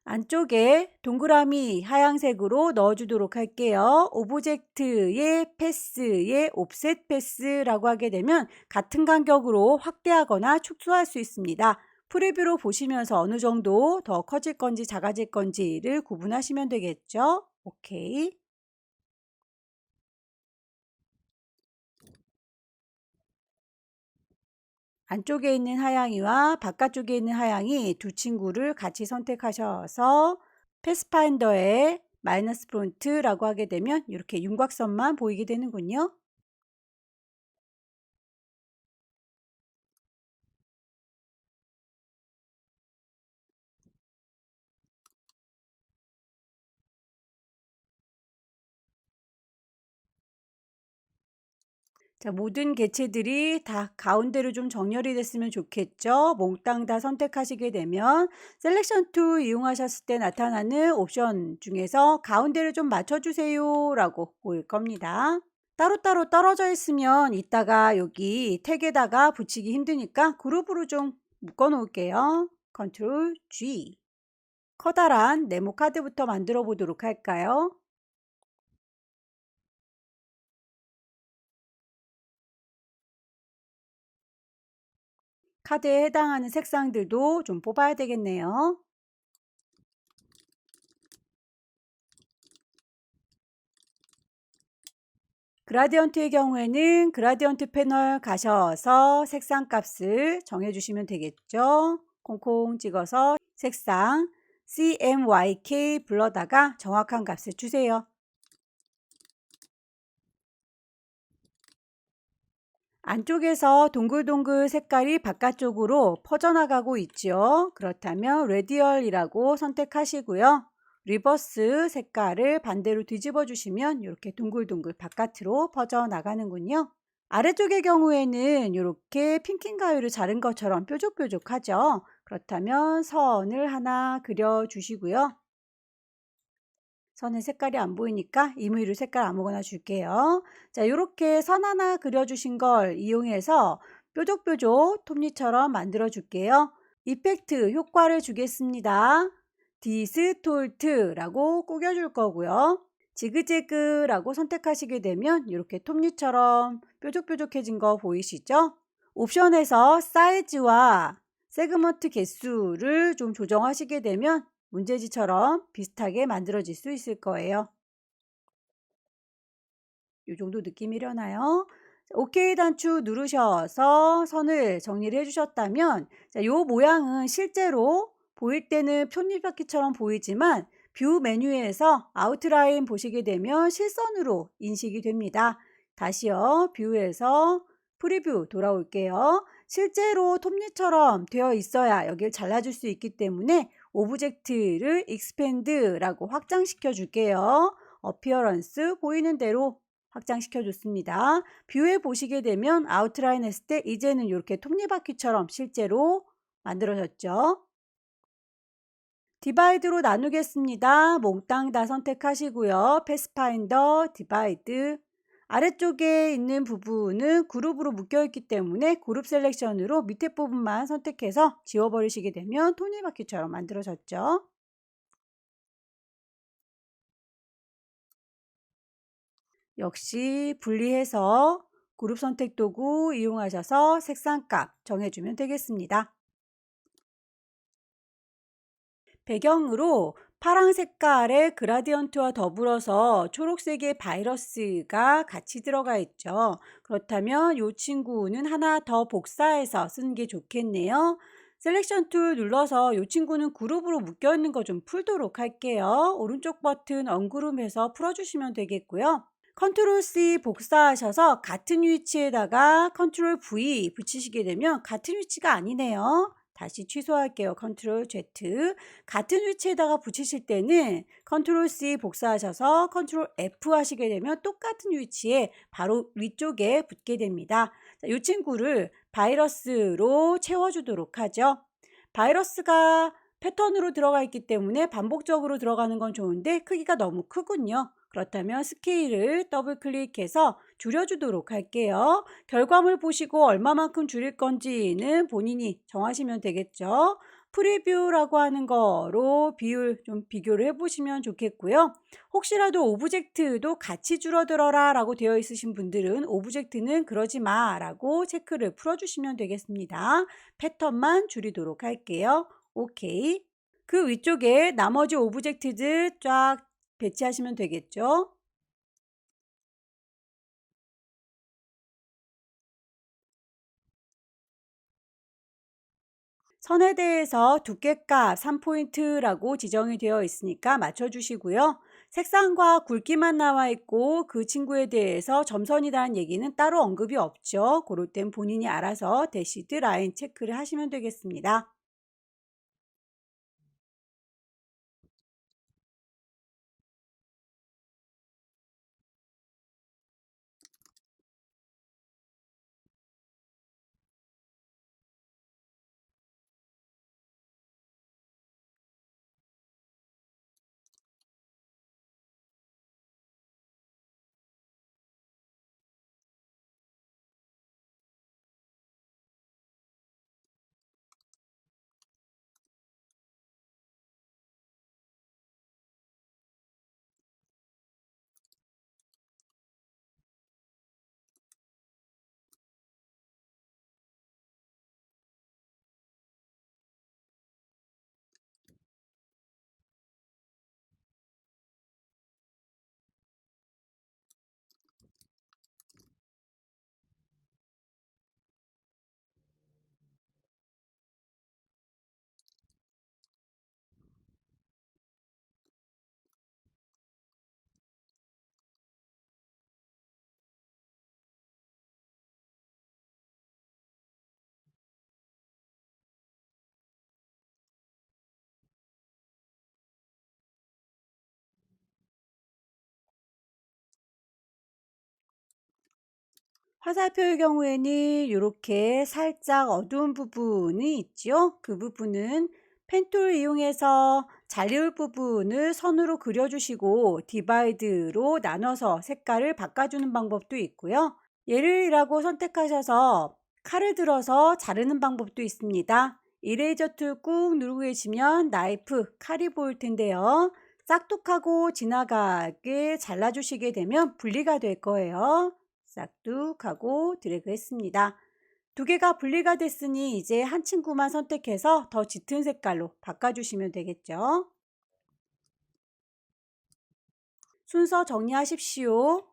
S1: 안쪽에 동그라미 하얀색으로 넣어주도록 할게요. 오브젝트의 패스의 옵셋 패스라고 하게 되면 같은 간격으로 확대하거나 축소할 수 있습니다. 프리뷰로 보시면서 어느 정도 더 커질 건지 작아질 건지를 구분하시면 되겠죠. 오케이. 안쪽에 있는 하양이와 바깥쪽에 있는 하양이 두 친구를 같이 선택하셔서 패스파인더에 마이너스 폰트라고 하게 되면 이렇게 윤곽선만 보이게 되는군요. 자, 모든 개체들이 다 가운데로 좀 정렬이 됐으면 좋겠죠. 몽땅 다 선택하시게 되면 셀렉션 툴 이용하셨을 때 나타나는 옵션 중에서 가운데를 좀 맞춰주세요 라고 보일 겁니다. 따로따로 떨어져 있으면 이따가 여기 택에다가 붙이기 힘드니까 그룹으로 좀 묶어 놓을게요. 컨트롤 G. 커다란 네모 카드부터 만들어 보도록 할까요? 카드에 해당하는 색상들도 좀 뽑아야 되겠네요. 그라디언트의 경우에는 그라디언트 패널 가셔서 색상 값을 정해 주시면 되겠죠. 콩콩 찍어서 색상 CMYK 불러다가 정확한 값을 주세요. 안쪽에서 동글동글 색깔이 바깥쪽으로 퍼져나가고 있죠. 그렇다면 레디얼이라고 선택하시고요. 리버스 색깔을 반대로 뒤집어 주시면 이렇게 동글동글 바깥으로 퍼져나가는군요. 아래쪽의 경우에는 이렇게 핑킹 가위로 자른 것처럼 뾰족뾰족하죠. 그렇다면 선을 하나 그려 주시고요. 선의 색깔이 안 보이니까 임의로 색깔 아무거나 줄게요. 자, 이렇게 선 하나 그려주신 걸 이용해서 뾰족뾰족 톱니처럼 만들어 줄게요. 이펙트 효과를 주겠습니다. 디스톨트라고 꾸겨줄 거고요. 지그재그라고 선택하시게 되면 이렇게 톱니처럼 뾰족뾰족해진 거 보이시죠? 옵션에서 사이즈와 세그먼트 개수를 좀 조정하시게 되면 문제지처럼 비슷하게 만들어질 수 있을 거예요. 이 정도 느낌이려나요? OK 단추 누르셔서 선을 정리를 해주셨다면 이 모양은 실제로 보일 때는 톱니바퀴처럼 보이지만 뷰 메뉴에서 아웃라인 보시게 되면 실선으로 인식이 됩니다. 다시요. 뷰에서 프리뷰 돌아올게요. 실제로 톱니처럼 되어 있어야 여기를 잘라줄 수 있기 때문에 오브젝트를 익스펜드라고 확장시켜 줄게요. 어피어런스 보이는 대로 확장시켜 줬습니다. 뷰에 보시게 되면 아웃라인 했을 때 이제는 이렇게 톱니바퀴처럼 실제로 만들어졌죠. 디바이드로 나누겠습니다. 몽땅 다 선택하시고요. 패스파인더, 디바이드. 아래쪽에 있는 부분은 그룹으로 묶여 있기 때문에 그룹 셀렉션으로 밑에 부분만 선택해서 지워버리시게 되면 톱니바퀴처럼 만들어졌죠. 역시 분리해서 그룹 선택 도구 이용하셔서 색상값 정해주면 되겠습니다. 배경으로 파랑 색깔의 그라디언트와 더불어서 초록색의 바이러스가 같이 들어가 있죠. 그렇다면 이 친구는 하나 더 복사해서 쓰는 게 좋겠네요. 셀렉션 툴 눌러서 이 친구는 그룹으로 묶여 있는 거 좀 풀도록 할게요. 오른쪽 버튼 언그룹해서 풀어주시면 되겠고요. 컨트롤 C 복사하셔서 같은 위치에다가 컨트롤 V 붙이시게 되면 같은 위치가 아니네요. 다시 취소할게요. 컨트롤 Z. 같은 위치에다가 붙이실 때는 컨트롤 C 복사하셔서 컨트롤 F 하시게 되면 똑같은 위치에 바로 위쪽에 붙게 됩니다. 이 친구를 바이러스로 채워주도록 하죠. 바이러스가 패턴으로 들어가 있기 때문에 반복적으로 들어가는 건 좋은데 크기가 너무 크군요. 그렇다면 스케일을 더블 클릭해서 줄여주도록 할게요. 결과물 보시고 얼마만큼 줄일 건지는 본인이 정하시면 되겠죠. 프리뷰라고 하는 거로 비율 좀 비교를 해보시면 좋겠고요. 혹시라도 오브젝트도 같이 줄어들어라 라고 되어 있으신 분들은 오브젝트는 그러지 마 라고 체크를 풀어주시면 되겠습니다. 패턴만 줄이도록 할게요. 오케이. 그 위쪽에 나머지 오브젝트들 쫙 배치하시면 되겠죠. 선에 대해서 두께값 3포인트라고 지정이 되어 있으니까 맞춰주시고요. 색상과 굵기만 나와 있고 그 친구에 대해서 점선이라는 얘기는 따로 언급이 없죠. 그럴 땐 본인이 알아서 대시드 라인 체크를 하시면 되겠습니다. 화살표의 경우에는 이렇게 살짝 어두운 부분이 있죠. 그 부분은 펜툴 이용해서 자리울 부분을 선으로 그려주시고 디바이드로 나눠서 색깔을 바꿔주는 방법도 있고요. 예를이라고 선택하셔서 칼을 들어서 자르는 방법도 있습니다. 이레이저 툴 꾹 누르고 계시면 나이프, 칼이 보일 텐데요. 싹둑하고 지나가게 잘라주시게 되면 분리가 될 거예요. 싹둑하고 드래그 했습니다. 두 개가 분리가 됐으니 이제 한 친구만 선택해서 더 짙은 색깔로 바꿔주시면 되겠죠. 순서 정리하십시오.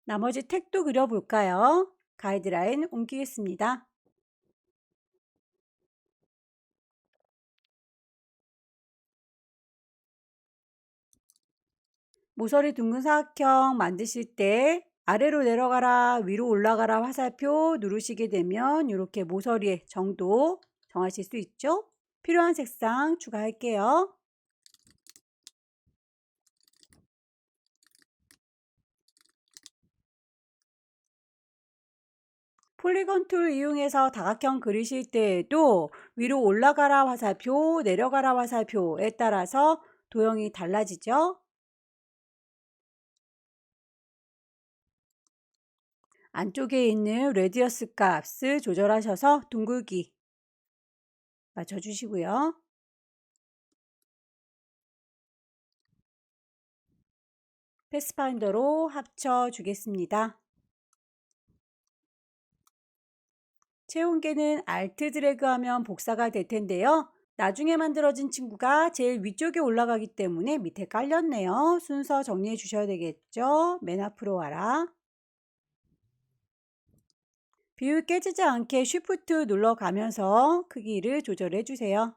S1: 나머지 택도 그려볼까요? 가이드라인 옮기겠습니다. 모서리 둥근 사각형 만드실 때 아래로 내려가라, 위로 올라가라 화살표 누르시게 되면 이렇게 모서리의 정도 정하실 수 있죠? 필요한 색상 추가할게요. 폴리건 툴 이용해서 다각형 그리실 때에도 위로 올라가라 화살표, 내려가라 화살표에 따라서 도형이 달라지죠? 안쪽에 있는 레디어스 값을 조절하셔서 둥글기 맞춰주시고요. 패스파인더로 합쳐주겠습니다. 체온계는 Alt 드래그하면 복사가 될 텐데요. 나중에 만들어진 친구가 제일 위쪽에 올라가기 때문에 밑에 깔렸네요. 순서 정리해 주셔야 되겠죠. 맨 앞으로 와라. 비율 깨지지 않게 Shift 눌러가면서 크기를 조절해 주세요.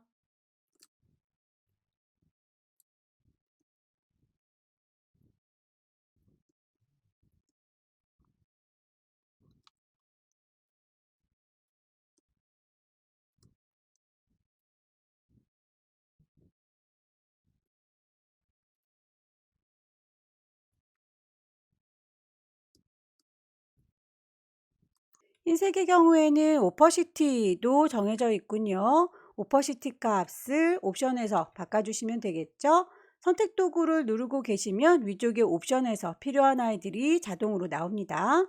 S1: 흰색의 경우에는 오퍼시티도 정해져 있군요. 오퍼시티 값을 옵션에서 바꿔주시면 되겠죠. 선택 도구를 누르고 계시면 위쪽에 옵션에서 필요한 아이들이 자동으로 나옵니다.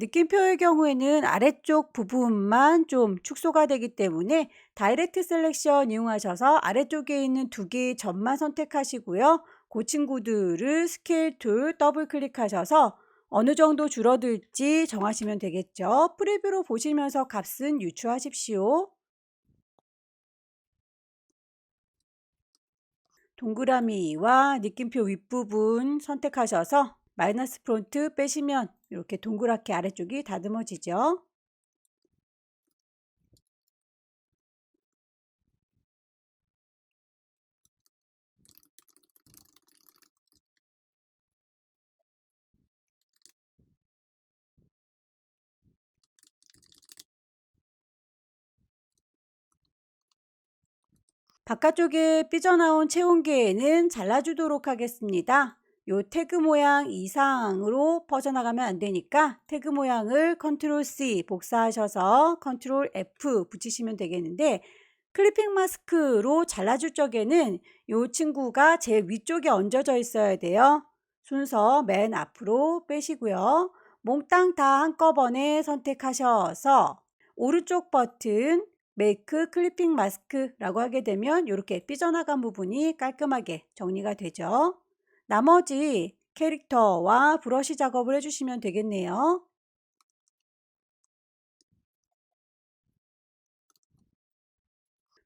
S1: 느낌표의 경우에는 아래쪽 부분만 좀 축소가 되기 때문에 다이렉트 셀렉션 이용하셔서 아래쪽에 있는 두 개의 점만 선택하시고요. 그 친구들을 스케일 툴 더블 클릭하셔서 어느 정도 줄어들지 정하시면 되겠죠. 프리뷰로 보시면서 값은 유추하십시오. 동그라미와 느낌표 윗부분 선택하셔서 마이너스 폰트 빼시면 이렇게 동그랗게 아래쪽이 다듬어지죠. 바깥쪽에 삐져나온 체온계에는 잘라주도록 하겠습니다. 요 태그 모양 이상으로 퍼져나가면 안 되니까 태그 모양을 컨트롤 C 복사하셔서 컨트롤 F 붙이시면 되겠는데 클리핑 마스크로 잘라줄 적에는 요 친구가 제일 위쪽에 얹어져 있어야 돼요. 순서 맨 앞으로 빼시고요. 몽땅 다 한꺼번에 선택하셔서 오른쪽 버튼 메이크 클리핑 마스크라고 하게 되면 이렇게 삐져나간 부분이 깔끔하게 정리가 되죠. 나머지 캐릭터와 브러쉬 작업을 해주시면 되겠네요.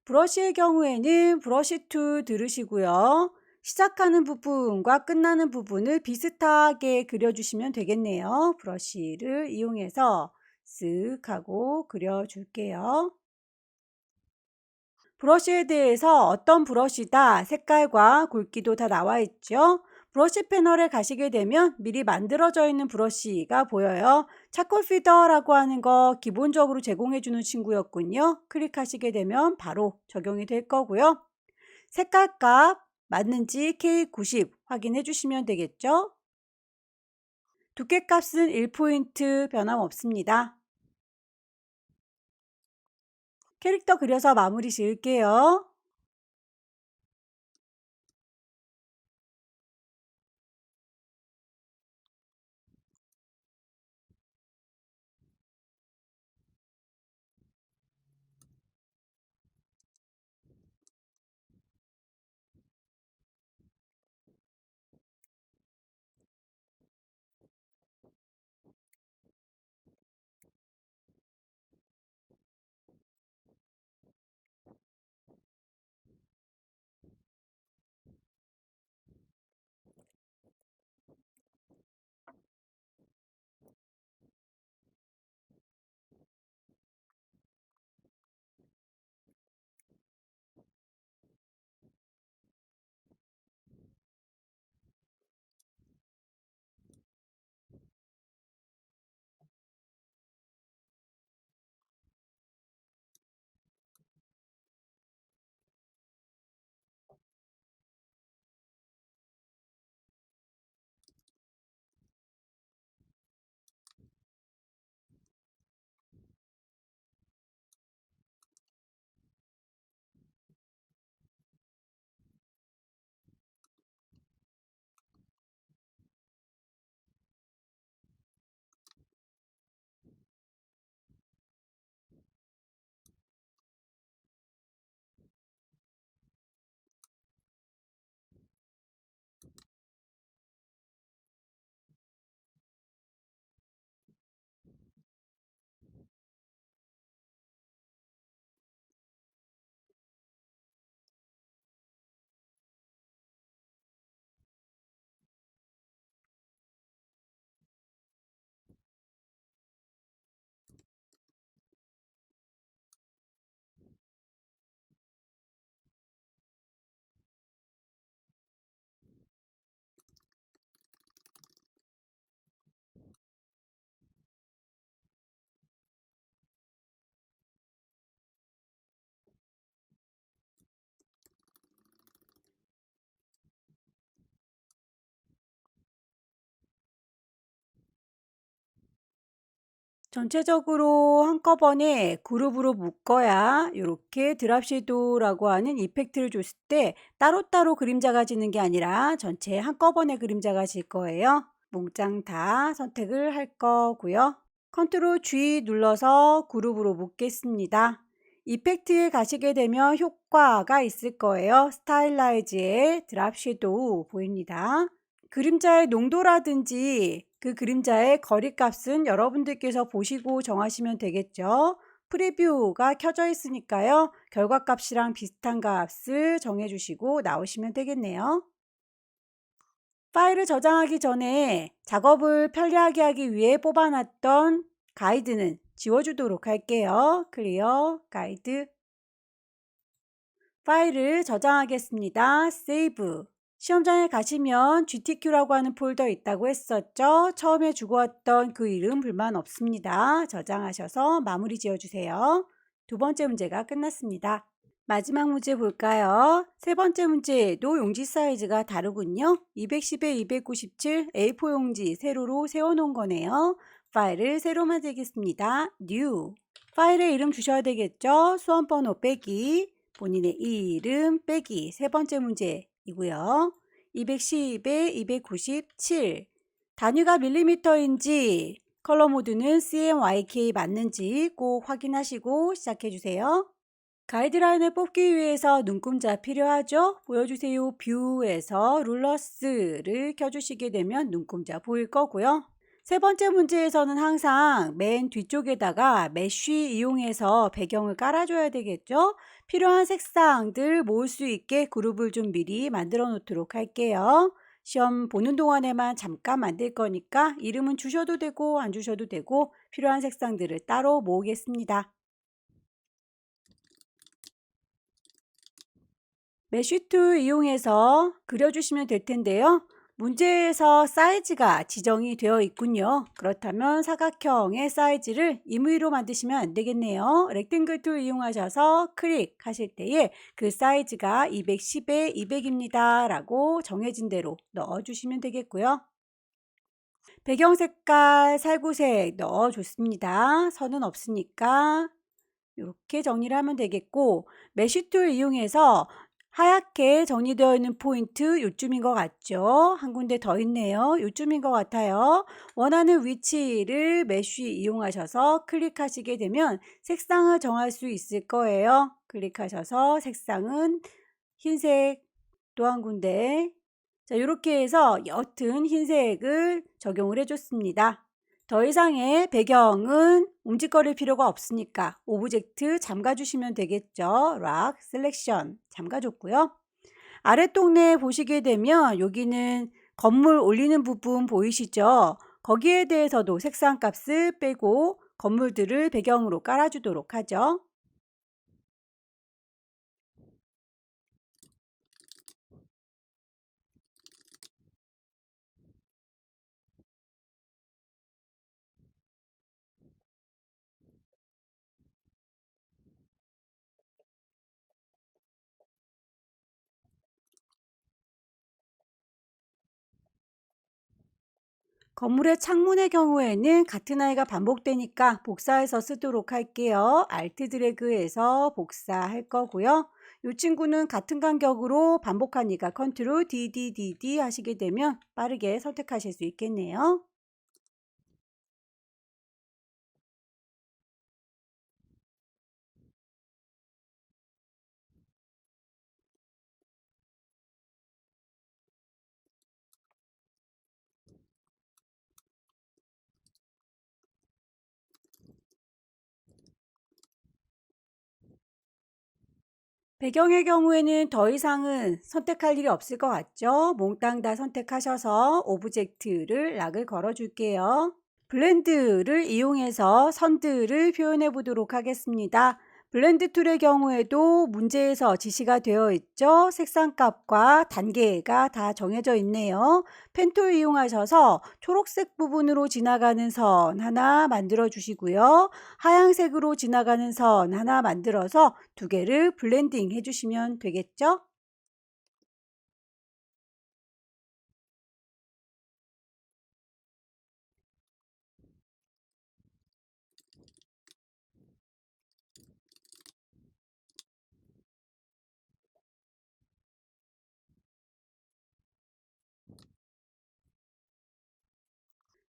S1: 브러쉬의 경우에는 브러쉬 툴 들으시고요. 시작하는 부분과 끝나는 부분을 비슷하게 그려주시면 되겠네요. 브러쉬를 이용해서 쓱 하고 그려줄게요. 브러쉬에 대해서 어떤 브러쉬다 색깔과 굵기도 다 나와 있죠. 브러쉬 패널에 가시게 되면 미리 만들어져 있는 브러쉬가 보여요. 차콜 피더라고 하는 거 기본적으로 제공해주는 친구였군요. 클릭하시게 되면 바로 적용이 될 거고요. 색깔값 맞는지 K90 확인해 주시면 되겠죠. 두께값은 1포인트 변함없습니다. 캐릭터 그려서 마무리 지을게요. 전체적으로 한꺼번에 그룹으로 묶어야 이렇게 드랍 섀도우라고 하는 이펙트를 줬을 때 따로따로 그림자가 지는 게 아니라 전체 한꺼번에 그림자가 질 거예요. 몽땅 다 선택을 할 거고요. 컨트롤 G 눌러서 그룹으로 묶겠습니다. 이펙트에 가시게 되면 효과가 있을 거예요. 스타일라이즈의 드랍 섀도우 보입니다. 그림자의 농도라든지 그 그림자의 거리값은 여러분들께서 보시고 정하시면 되겠죠. 프리뷰가 켜져 있으니까요. 결과값이랑 비슷한 값을 정해주시고 나오시면 되겠네요. 파일을 저장하기 전에 작업을 편리하게 하기 위해 뽑아놨던 가이드는 지워주도록 할게요. 클리어 가이드. 파일을 저장하겠습니다. 세이브. 시험장에 가시면 GTQ라고 하는 폴더 있다고 했었죠. 처음에 주고 왔던 그 이름 불만 없습니다. 저장하셔서 마무리 지어주세요. 두 번째 문제가 끝났습니다. 마지막 문제 볼까요? 세 번째 문제에도 용지 사이즈가 다르군요. 210에 297 A4 용지 세로로 세워놓은 거네요. 파일을 새로 만들겠습니다. New. 파일에 이름 주셔야 되겠죠? 수험번호 빼기, 본인의 이름 빼기. 세 번째 문제이고요. 210에 297 단위가 밀리미터인지 컬러 모드는 CMYK 맞는지 꼭 확인하시고 시작해 주세요. 가이드라인을 뽑기 위해서 눈금자 필요하죠? 보여주세요. 뷰에서 룰러스를 켜주시게 되면 눈금자 보일 거고요. 세 번째 문제에서는 항상 맨 뒤쪽에다가 메쉬 이용해서 배경을 깔아줘야 되겠죠? 필요한 색상들 모을 수 있게 그룹을 좀 미리 만들어 놓도록 할게요. 시험 보는 동안에만 잠깐 만들 거니까 이름은 주셔도 되고 안 주셔도 되고 필요한 색상들을 따로 모으겠습니다. 메쉬 툴 이용해서 그려주시면 될 텐데요. 문제에서 사이즈가 지정이 되어 있군요. 그렇다면 사각형의 사이즈를 임의로 만드시면 안 되겠네요. 렉탱글 툴 이용하셔서 클릭하실 때에 그 사이즈가 210에 200입니다 라고 정해진 대로 넣어주시면 되겠고요. 배경 색깔 살구색 넣어줬습니다. 선은 없으니까 이렇게 정리를 하면 되겠고, 메쉬 툴 이용해서 하얗게 정리되어 있는 포인트 요쯤인 것 같죠? 한 군데 더 있네요. 요쯤인 것 같아요. 원하는 위치를 메쉬 이용하셔서 클릭하시게 되면 색상을 정할 수 있을 거예요. 클릭하셔서 색상은 흰색 또 한 군데. 자, 이렇게 해서 옅은 흰색을 적용을 해줬습니다. 더 이상의 배경은 움직거릴 필요가 없으니까 오브젝트 잠가주시면 되겠죠. 락 셀렉션 잠가줬고요. 아랫동네 보시게 되면 여기는 건물 올리는 부분 보이시죠? 거기에 대해서도 색상 값을 빼고 건물들을 배경으로 깔아주도록 하죠. 건물의 창문의 경우에는 같은 아이가 반복되니까 복사해서 쓰도록 할게요. Alt 드래그해서 복사할 거고요. 이 친구는 같은 간격으로 반복하니까 Ctrl DDDD 하시게 되면 빠르게 선택하실 수 있겠네요. 배경의 경우에는 더 이상은 선택할 일이 없을 것 같죠? 몽땅 다 선택하셔서 오브젝트를 락을 걸어 줄게요. 블렌드를 이용해서 선들을 표현해 보도록 하겠습니다. 블렌드 툴의 경우에도 문제에서 지시가 되어 있죠. 색상 값과 단계가 다 정해져 있네요. 펜툴 이용하셔서 초록색 부분으로 지나가는 선 하나 만들어 주시고요. 하얀색으로 지나가는 선 하나 만들어서 두 개를 블렌딩 해주시면 되겠죠.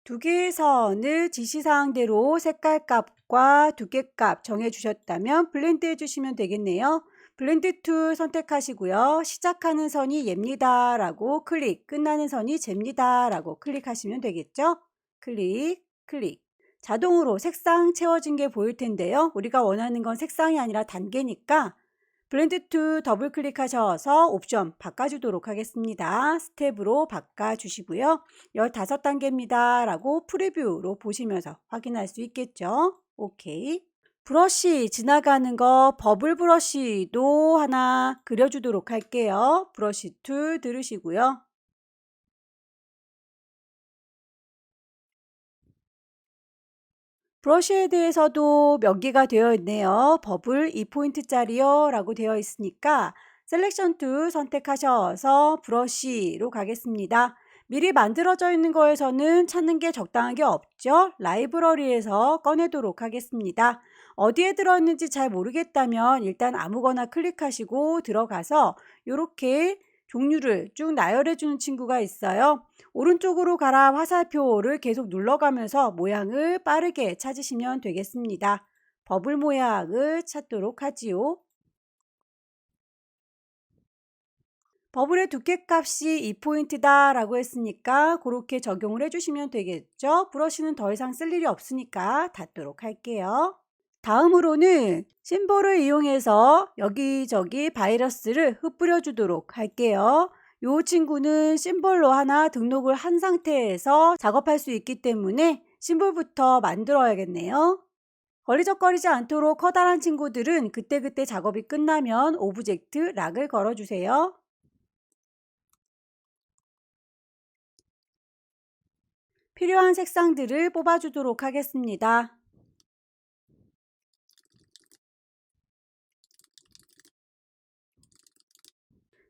S1: 두 개의 선을 지시사항대로 색깔 값과 두께 값 정해 주셨다면 블렌드 해주시면 되겠네요. 블렌드 툴 선택하시고요. 시작하는 선이 얘입니다 라고 클릭, 끝나는 선이 쟤입니다 라고 클릭하시면 되겠죠. 클릭, 클릭. 자동으로 색상 채워진 게 보일 텐데요. 우리가 원하는 건 색상이 아니라 단계니까 블렌드 툴 더블 클릭하셔서 옵션 바꿔주도록 하겠습니다. 스텝으로 바꿔주시고요. 15단계입니다 라고 프리뷰로 보시면서 확인할 수 있겠죠. 오케이. 브러쉬 지나가는 거 버블 브러쉬도 하나 그려주도록 할게요. 브러쉬 툴 들으시고요. 브러쉬에 대해서도 몇 개가 되어 있네요. 버블 2포인트짜리요 라고 되어 있으니까 셀렉션 툴 선택하셔서 브러쉬로 가겠습니다. 미리 만들어져 있는 거에서는 찾는 게 적당한 게 없죠. 라이브러리에서 꺼내도록 하겠습니다. 어디에 들어있는지 잘 모르겠다면 일단 아무거나 클릭하시고 들어가서 이렇게 종류를 쭉 나열해 주는 친구가 있어요. 오른쪽으로 가라 화살표를 계속 눌러가면서 모양을 빠르게 찾으시면 되겠습니다. 버블 모양을 찾도록 하지요. 버블의 두께 값이 2포인트다 라고 했으니까 그렇게 적용을 해주시면 되겠죠. 브러쉬는 더 이상 쓸 일이 없으니까 닫도록 할게요. 다음으로는 심볼을 이용해서 여기저기 바이러스를 흩뿌려 주도록 할게요. 이 친구는 심볼로 하나 등록을 한 상태에서 작업할 수 있기 때문에 심볼부터 만들어야겠네요. 걸리적거리지 않도록 커다란 친구들은 그때그때 작업이 끝나면 오브젝트 락을 걸어주세요. 필요한 색상들을 뽑아주도록 하겠습니다.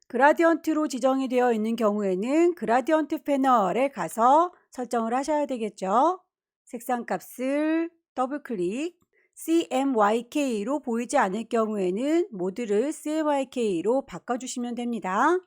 S1: 그라디언트로 지정이 되어 있는 경우에는 그라디언트 패널에 가서 설정을 하셔야 되겠죠. 색상 값을 더블 클릭, CMYK로 보이지 않을 경우에는 모드를 CMYK로 바꿔주시면 됩니다.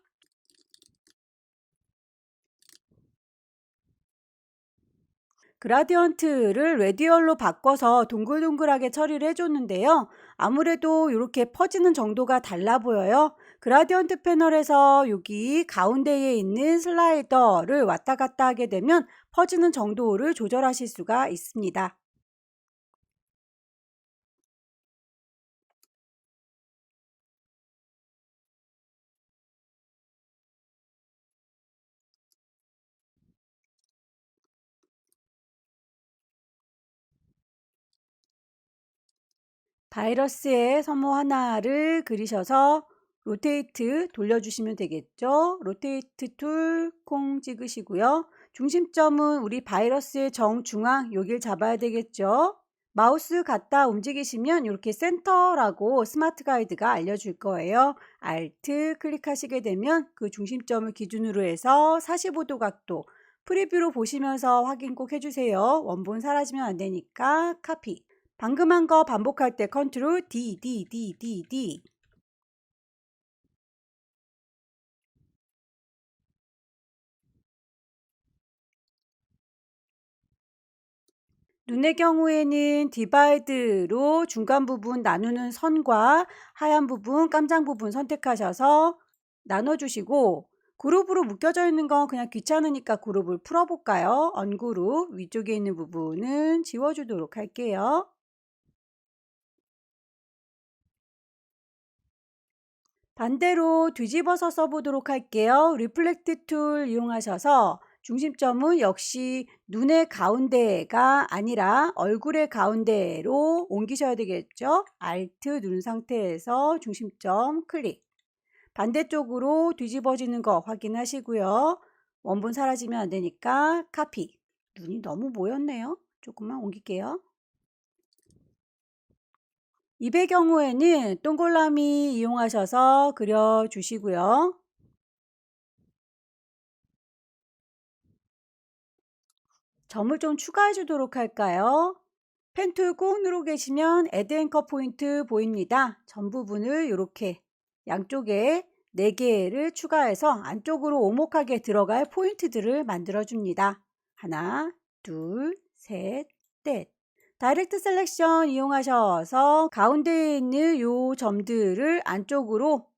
S1: 그라디언트를 레디얼로 바꿔서 동글동글하게 처리를 해줬는데요. 아무래도 이렇게 퍼지는 정도가 달라 보여요. 그라디언트 패널에서 여기 가운데에 있는 슬라이더를 왔다 갔다 하게 되면 퍼지는 정도를 조절하실 수가 있습니다. 바이러스의 서모 하나를 그리셔서 로테이트 돌려주시면 되겠죠. 로테이트 툴 콩 찍으시고요. 중심점은 우리 바이러스의 정중앙 여길 잡아야 되겠죠. 마우스 갖다 움직이시면 이렇게 센터라고 스마트 가이드가 알려줄 거예요. Alt 클릭하시게 되면 그 중심점을 기준으로 해서 45도 각도 프리뷰로 보시면서 확인 꼭 해주세요. 원본 사라지면 안 되니까 카피. 방금 한 거 반복할 때 컨트롤 D. 눈의 경우에는 디바이드로 중간 부분 나누는 선과 하얀 부분, 깜장 부분 선택하셔서 나눠주시고 그룹으로 묶여져 있는 건 그냥 귀찮으니까 그룹을 풀어볼까요? 언그룹 위쪽에 있는 부분은 지워주도록 할게요. 반대로 뒤집어서 써보도록 할게요. 리플렉트 툴 이용하셔서 중심점은 역시 눈의 가운데가 아니라 얼굴의 가운데로 옮기셔야 되겠죠. Alt 누른 상태에서 중심점 클릭. 반대쪽으로 뒤집어지는 거 확인하시고요. 원본 사라지면 안 되니까 카피. 눈이 너무 모였네요. 조금만 옮길게요. 입의 경우에는 동글라미 이용하셔서 그려주시고요. 점을 좀 추가해 주도록 할까요? 펜 툴 꾹 누르고 계시면 애드 앵커 포인트 보입니다. 점 부분을 이렇게 양쪽에 4개를 추가해서 안쪽으로 오목하게 들어갈 포인트들을 만들어 줍니다. 하나, 둘, 셋, 넷. 다이렉트 셀렉션 이용하셔서 가운데에 있는 요 점들을 안쪽으로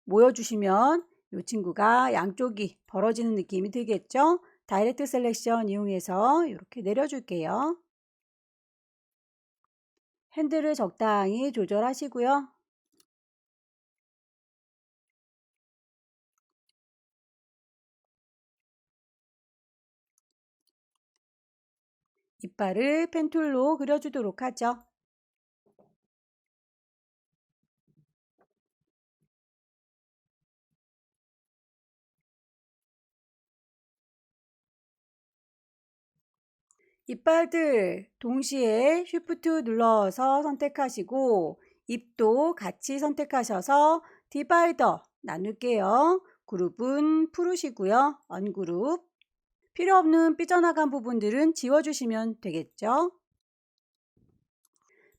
S1: 모여주시면 이 친구가 양쪽이 벌어지는 느낌이 들겠죠? 다이렉트 셀렉션 이용해서 이렇게 내려줄게요. 핸들을 적당히 조절하시고요. 이빨을 펜툴로 그려주도록 하죠. 이빨들 동시에 쉬프트 눌러서 선택하시고 입도 같이 선택하셔서 디바이더 나눌게요. 그룹은 풀으시고요. 언그룹. 필요 없는 삐져나간 부분들은 지워주시면 되겠죠.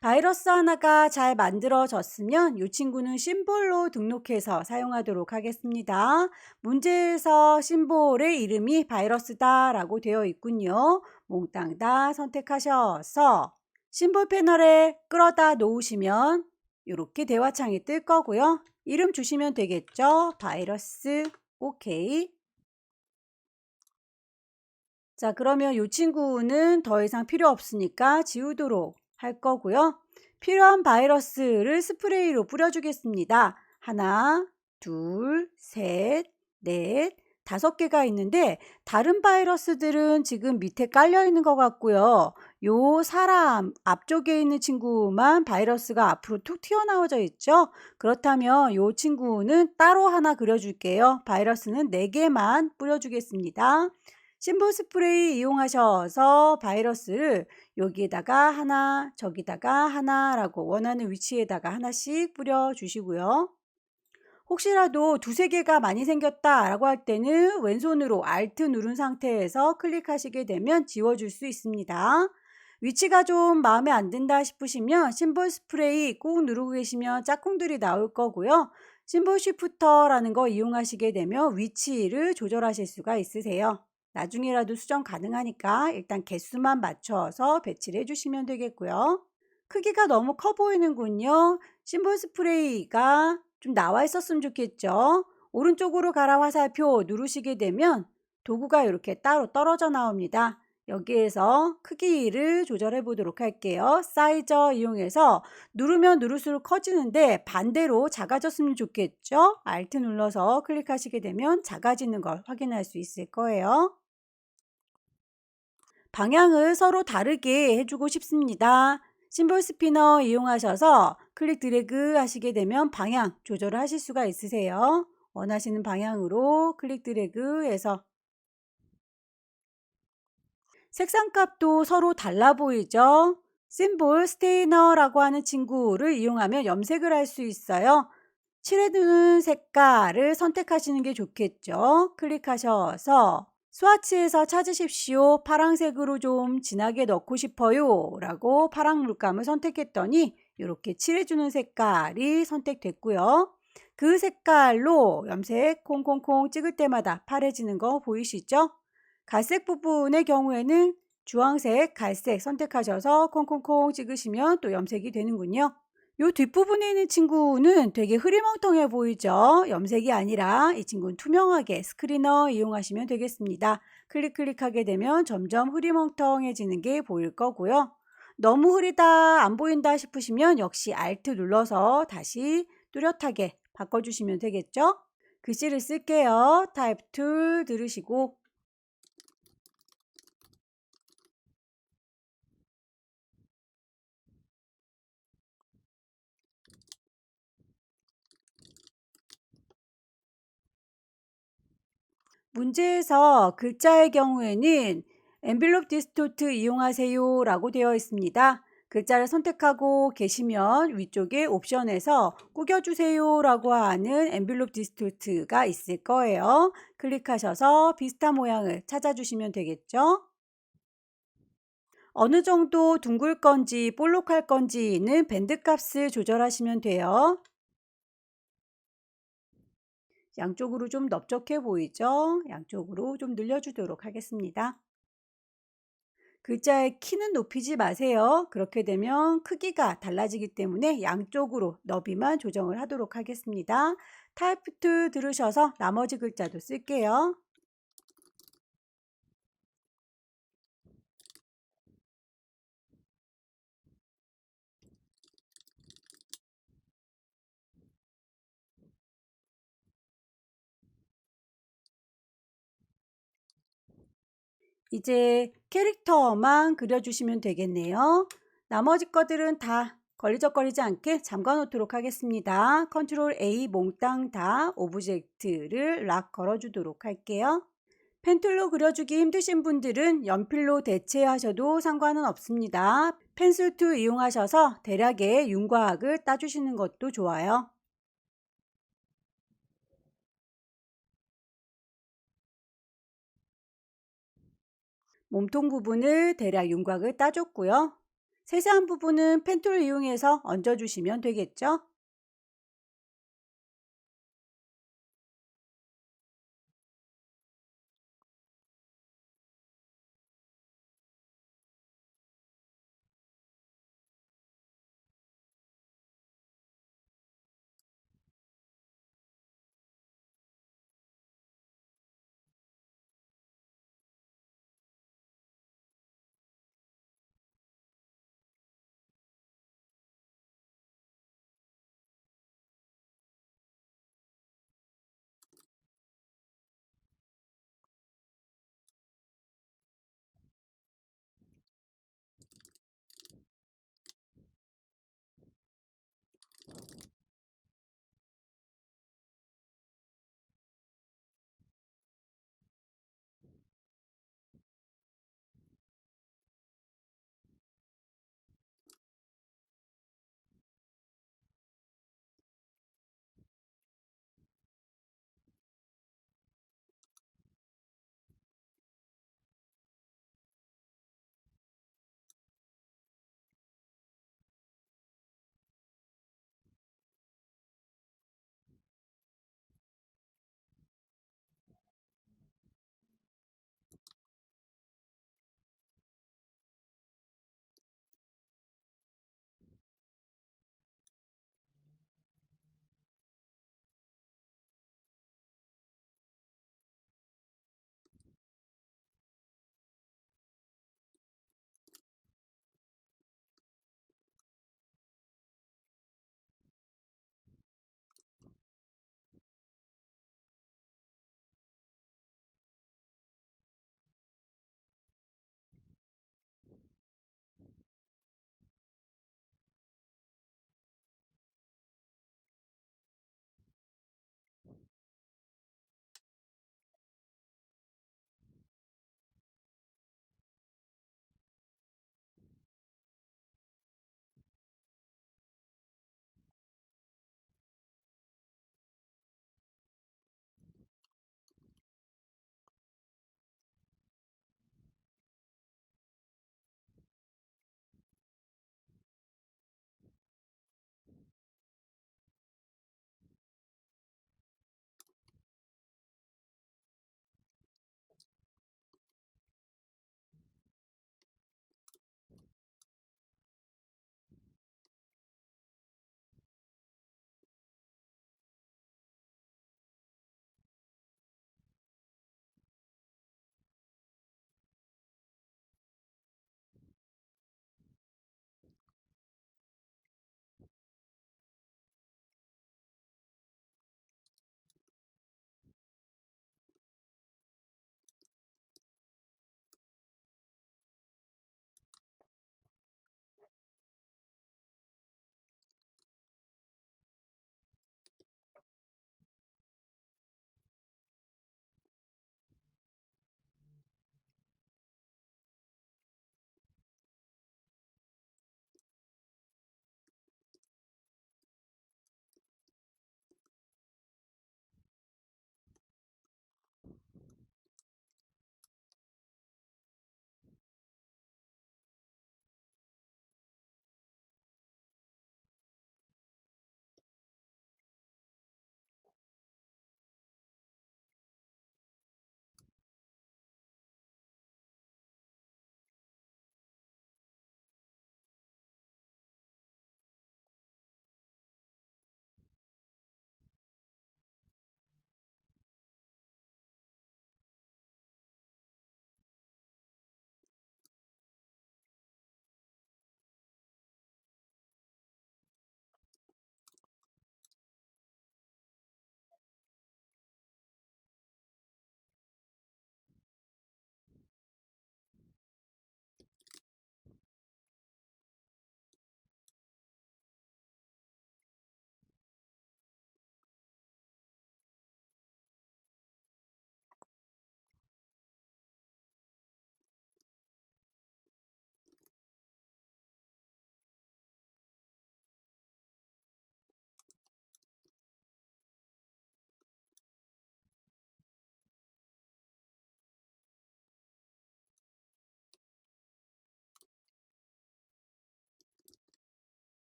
S1: 바이러스 하나가 잘 만들어졌으면 이 친구는 심볼로 등록해서 사용하도록 하겠습니다. 문제에서 심볼의 이름이 바이러스다 라고 되어 있군요. 몽땅 다 선택하셔서 심볼 패널에 끌어다 놓으시면 이렇게 대화창이 뜰 거고요. 이름 주시면 되겠죠. 바이러스. 오케이. 자, 그러면 이 친구는 더 이상 필요 없으니까 지우도록 할 거고요. 필요한 바이러스를 스프레이로 뿌려주겠습니다. 하나, 둘, 셋, 넷, 5개가 있는데 다른 바이러스들은 지금 밑에 깔려 있는 것 같고요. 요 사람 앞쪽에 있는 친구만 바이러스가 앞으로 툭 튀어나와져 있죠. 그렇다면 요 친구는 따로 하나 그려줄게요. 바이러스는 4개만 뿌려주겠습니다. 심볼 스프레이 이용하셔서 바이러스를 여기에다가 하나, 저기다가 하나라고 원하는 위치에다가 하나씩 뿌려 주시고요. 혹시라도 두세 개가 많이 생겼다라고 할 때는 왼손으로 Alt 누른 상태에서 클릭하시게 되면 지워줄 수 있습니다. 위치가 좀 마음에 안 든다 싶으시면 심볼 스프레이 꾹 누르고 계시면 짝꿍들이 나올 거고요. 심볼 쉬프터라는 거 이용하시게 되면 위치를 조절하실 수가 있으세요. 나중에라도 수정 가능하니까 일단 개수만 맞춰서 배치를 해주시면 되겠고요. 크기가 너무 커 보이는군요. 심볼 스프레이가 좀 나와 있었으면 좋겠죠. 오른쪽으로 가라 화살표 누르시게 되면 도구가 이렇게 따로 떨어져 나옵니다. 여기에서 크기를 조절해 보도록 할게요. 사이저 이용해서 누르면 누를수록 커지는데 반대로 작아졌으면 좋겠죠. Alt 눌러서 클릭하시게 되면 작아지는 걸 확인할 수 있을 거예요. 방향을 서로 다르게 해주고 싶습니다. 심볼 스피너 이용하셔서 클릭 드래그 하시게 되면 방향 조절을 하실 수가 있으세요. 원하시는 방향으로 클릭 드래그 해서 색상 값도 서로 달라 보이죠? 심볼 스테이너라고 하는 친구를 이용하면 염색을 할 수 있어요. 칠해두는 색깔을 선택하시는 게 좋겠죠. 클릭하셔서 스와치에서 찾으십시오. 파란색으로 좀 진하게 넣고 싶어요 라고 파랑 물감을 선택했더니 이렇게 칠해주는 색깔이 선택됐고요. 그 색깔로 염색 콩콩콩 찍을 때마다 파래지는 거 보이시죠? 갈색 부분의 경우에는 주황색, 갈색 선택하셔서 콩콩콩 찍으시면 또 염색이 되는군요. 요 뒷부분에 있는 친구는 되게 흐리멍텅해 보이죠? 염색이 아니라 이 친구는 투명하게 스크리너 이용하시면 되겠습니다. 클릭하게 되면 점점 흐리멍텅해지는 게 보일 거고요. 너무 흐리다, 안 보인다 싶으시면 역시 Alt 눌러서 다시 뚜렷하게 바꿔주시면 되겠죠? 글씨를 쓸게요. 타입 툴 들으시고 문제에서 글자의 경우에는 엔빌롭 디스토트 이용하세요 라고 되어 있습니다. 글자를 선택하고 계시면 위쪽에 옵션에서 꾸겨주세요 라고 하는 엔빌롭 디스토트가 있을 거예요. 클릭하셔서 비슷한 모양을 찾아주시면 되겠죠. 어느 정도 둥글 건지 볼록할 건지는 밴드 값을 조절하시면 돼요. 양쪽으로 좀 넓적해 보이죠? 양쪽으로 좀 늘려주도록 하겠습니다. 글자의 키는 높이지 마세요. 그렇게 되면 크기가 달라지기 때문에 양쪽으로 너비만 조정을 하도록 하겠습니다. 타입 툴 들으셔서 나머지 글자도 쓸게요. 이제 캐릭터만 그려주시면 되겠네요. 나머지 것들은 다 걸리적거리지 않게 잠가 놓도록 하겠습니다. 컨트롤 A 몽땅 다 오브젝트를 락 걸어주도록 할게요. 펜툴로 그려주기 힘드신 분들은 연필로 대체하셔도 상관은 없습니다. 펜슬 툴 이용하셔서 대략의 윤곽을 따주시는 것도 좋아요. 몸통 부분을 대략 윤곽을 따줬고요. 세세한 부분은 펜툴 이용해서 얹어주시면 되겠죠.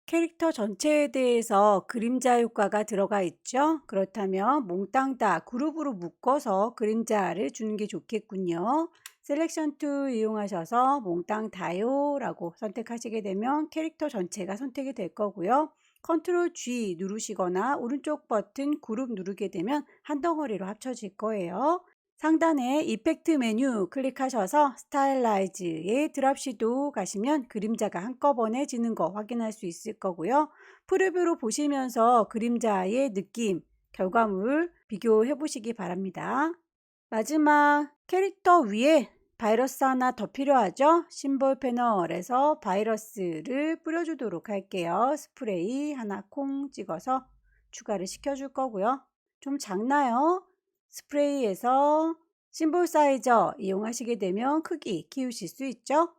S1: 캐릭터 전체에 대해서 그림자 효과가 들어가 있죠. 그렇다면 몽땅 다 그룹으로 묶어서 그림자를 주는 게 좋겠군요. 셀렉션 툴 이용하셔서 몽땅 다요 라고 선택하시게 되면 캐릭터 전체가 선택이 될 거고요. 컨트롤 G 누르시거나 오른쪽 버튼 그룹 누르게 되면 한 덩어리로 합쳐질 거예요. 상단에 이펙트 메뉴 클릭하셔서 스타일라이즈에 드랍시도 가시면 그림자가 한꺼번에 지는 거 확인할 수 있을 거고요. 프리뷰로 보시면서 그림자의 느낌, 결과물 비교해 보시기 바랍니다. 마지막 캐릭터 위에 바이러스 하나 더 필요하죠? 심볼 패널에서 바이러스를 뿌려주도록 할게요. 스프레이 하나 콩 찍어서 추가를 시켜줄 거고요. 좀 작나요? 스프레이에서 심볼 사이저 이용하시게 되면 크기 키우실 수 있죠?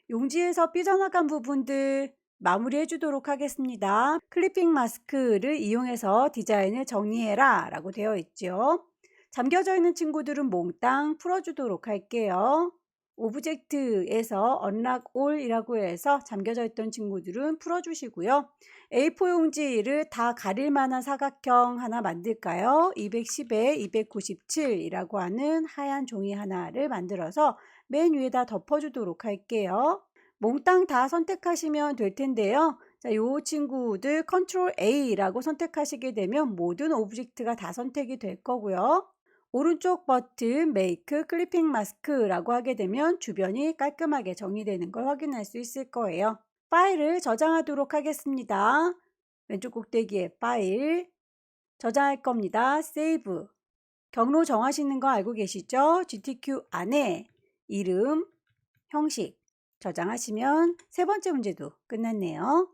S1: 용지에서 삐져나간 부분들 마무리해 주도록 하겠습니다. 클리핑 마스크를 이용해서 디자인을 정리해라 라고 되어 있죠. 잠겨져 있는 친구들은 몽땅 풀어주도록 할게요. 오브젝트에서 Unlock All 이라고 해서 잠겨져 있던 친구들은 풀어주시고요. A4 용지를 다 가릴 만한 사각형 하나 만들까요? 210에 297 이라고 하는 하얀 종이 하나를 만들어서 맨 위에다 덮어주도록 할게요. 몽땅 다 선택하시면 될 텐데요. 자, 요 친구들 컨트롤 A라고 선택하시게 되면 모든 오브젝트가 다 선택이 될 거고요. 오른쪽 버튼 메이크 클리핑 마스크라고 하게 되면 주변이 깔끔하게 정리되는 걸 확인할 수 있을 거예요. 파일을 저장하도록 하겠습니다. 왼쪽 꼭대기에 파일 저장할 겁니다. 세이브. 경로 정하시는 거 알고 계시죠? GTQ 안에 이름, 형식 저장하시면 세 번째 문제도 끝났네요.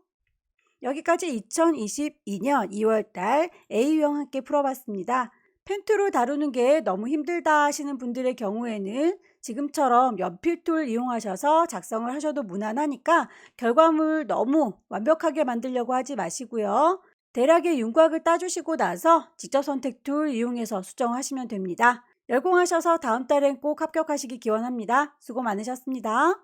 S1: 여기까지 2022년 2월달 A유형 함께 풀어봤습니다. 펜툴을 다루는 게 너무 힘들다 하시는 분들의 경우에는 지금처럼 연필 툴 이용하셔서 작성을 하셔도 무난하니까 결과물 너무 완벽하게 만들려고 하지 마시고요. 대략의 윤곽을 따주시고 나서 직접 선택 툴 이용해서 수정하시면 됩니다. 열공하셔서 다음 달엔 꼭 합격하시기 기원합니다. 수고 많으셨습니다.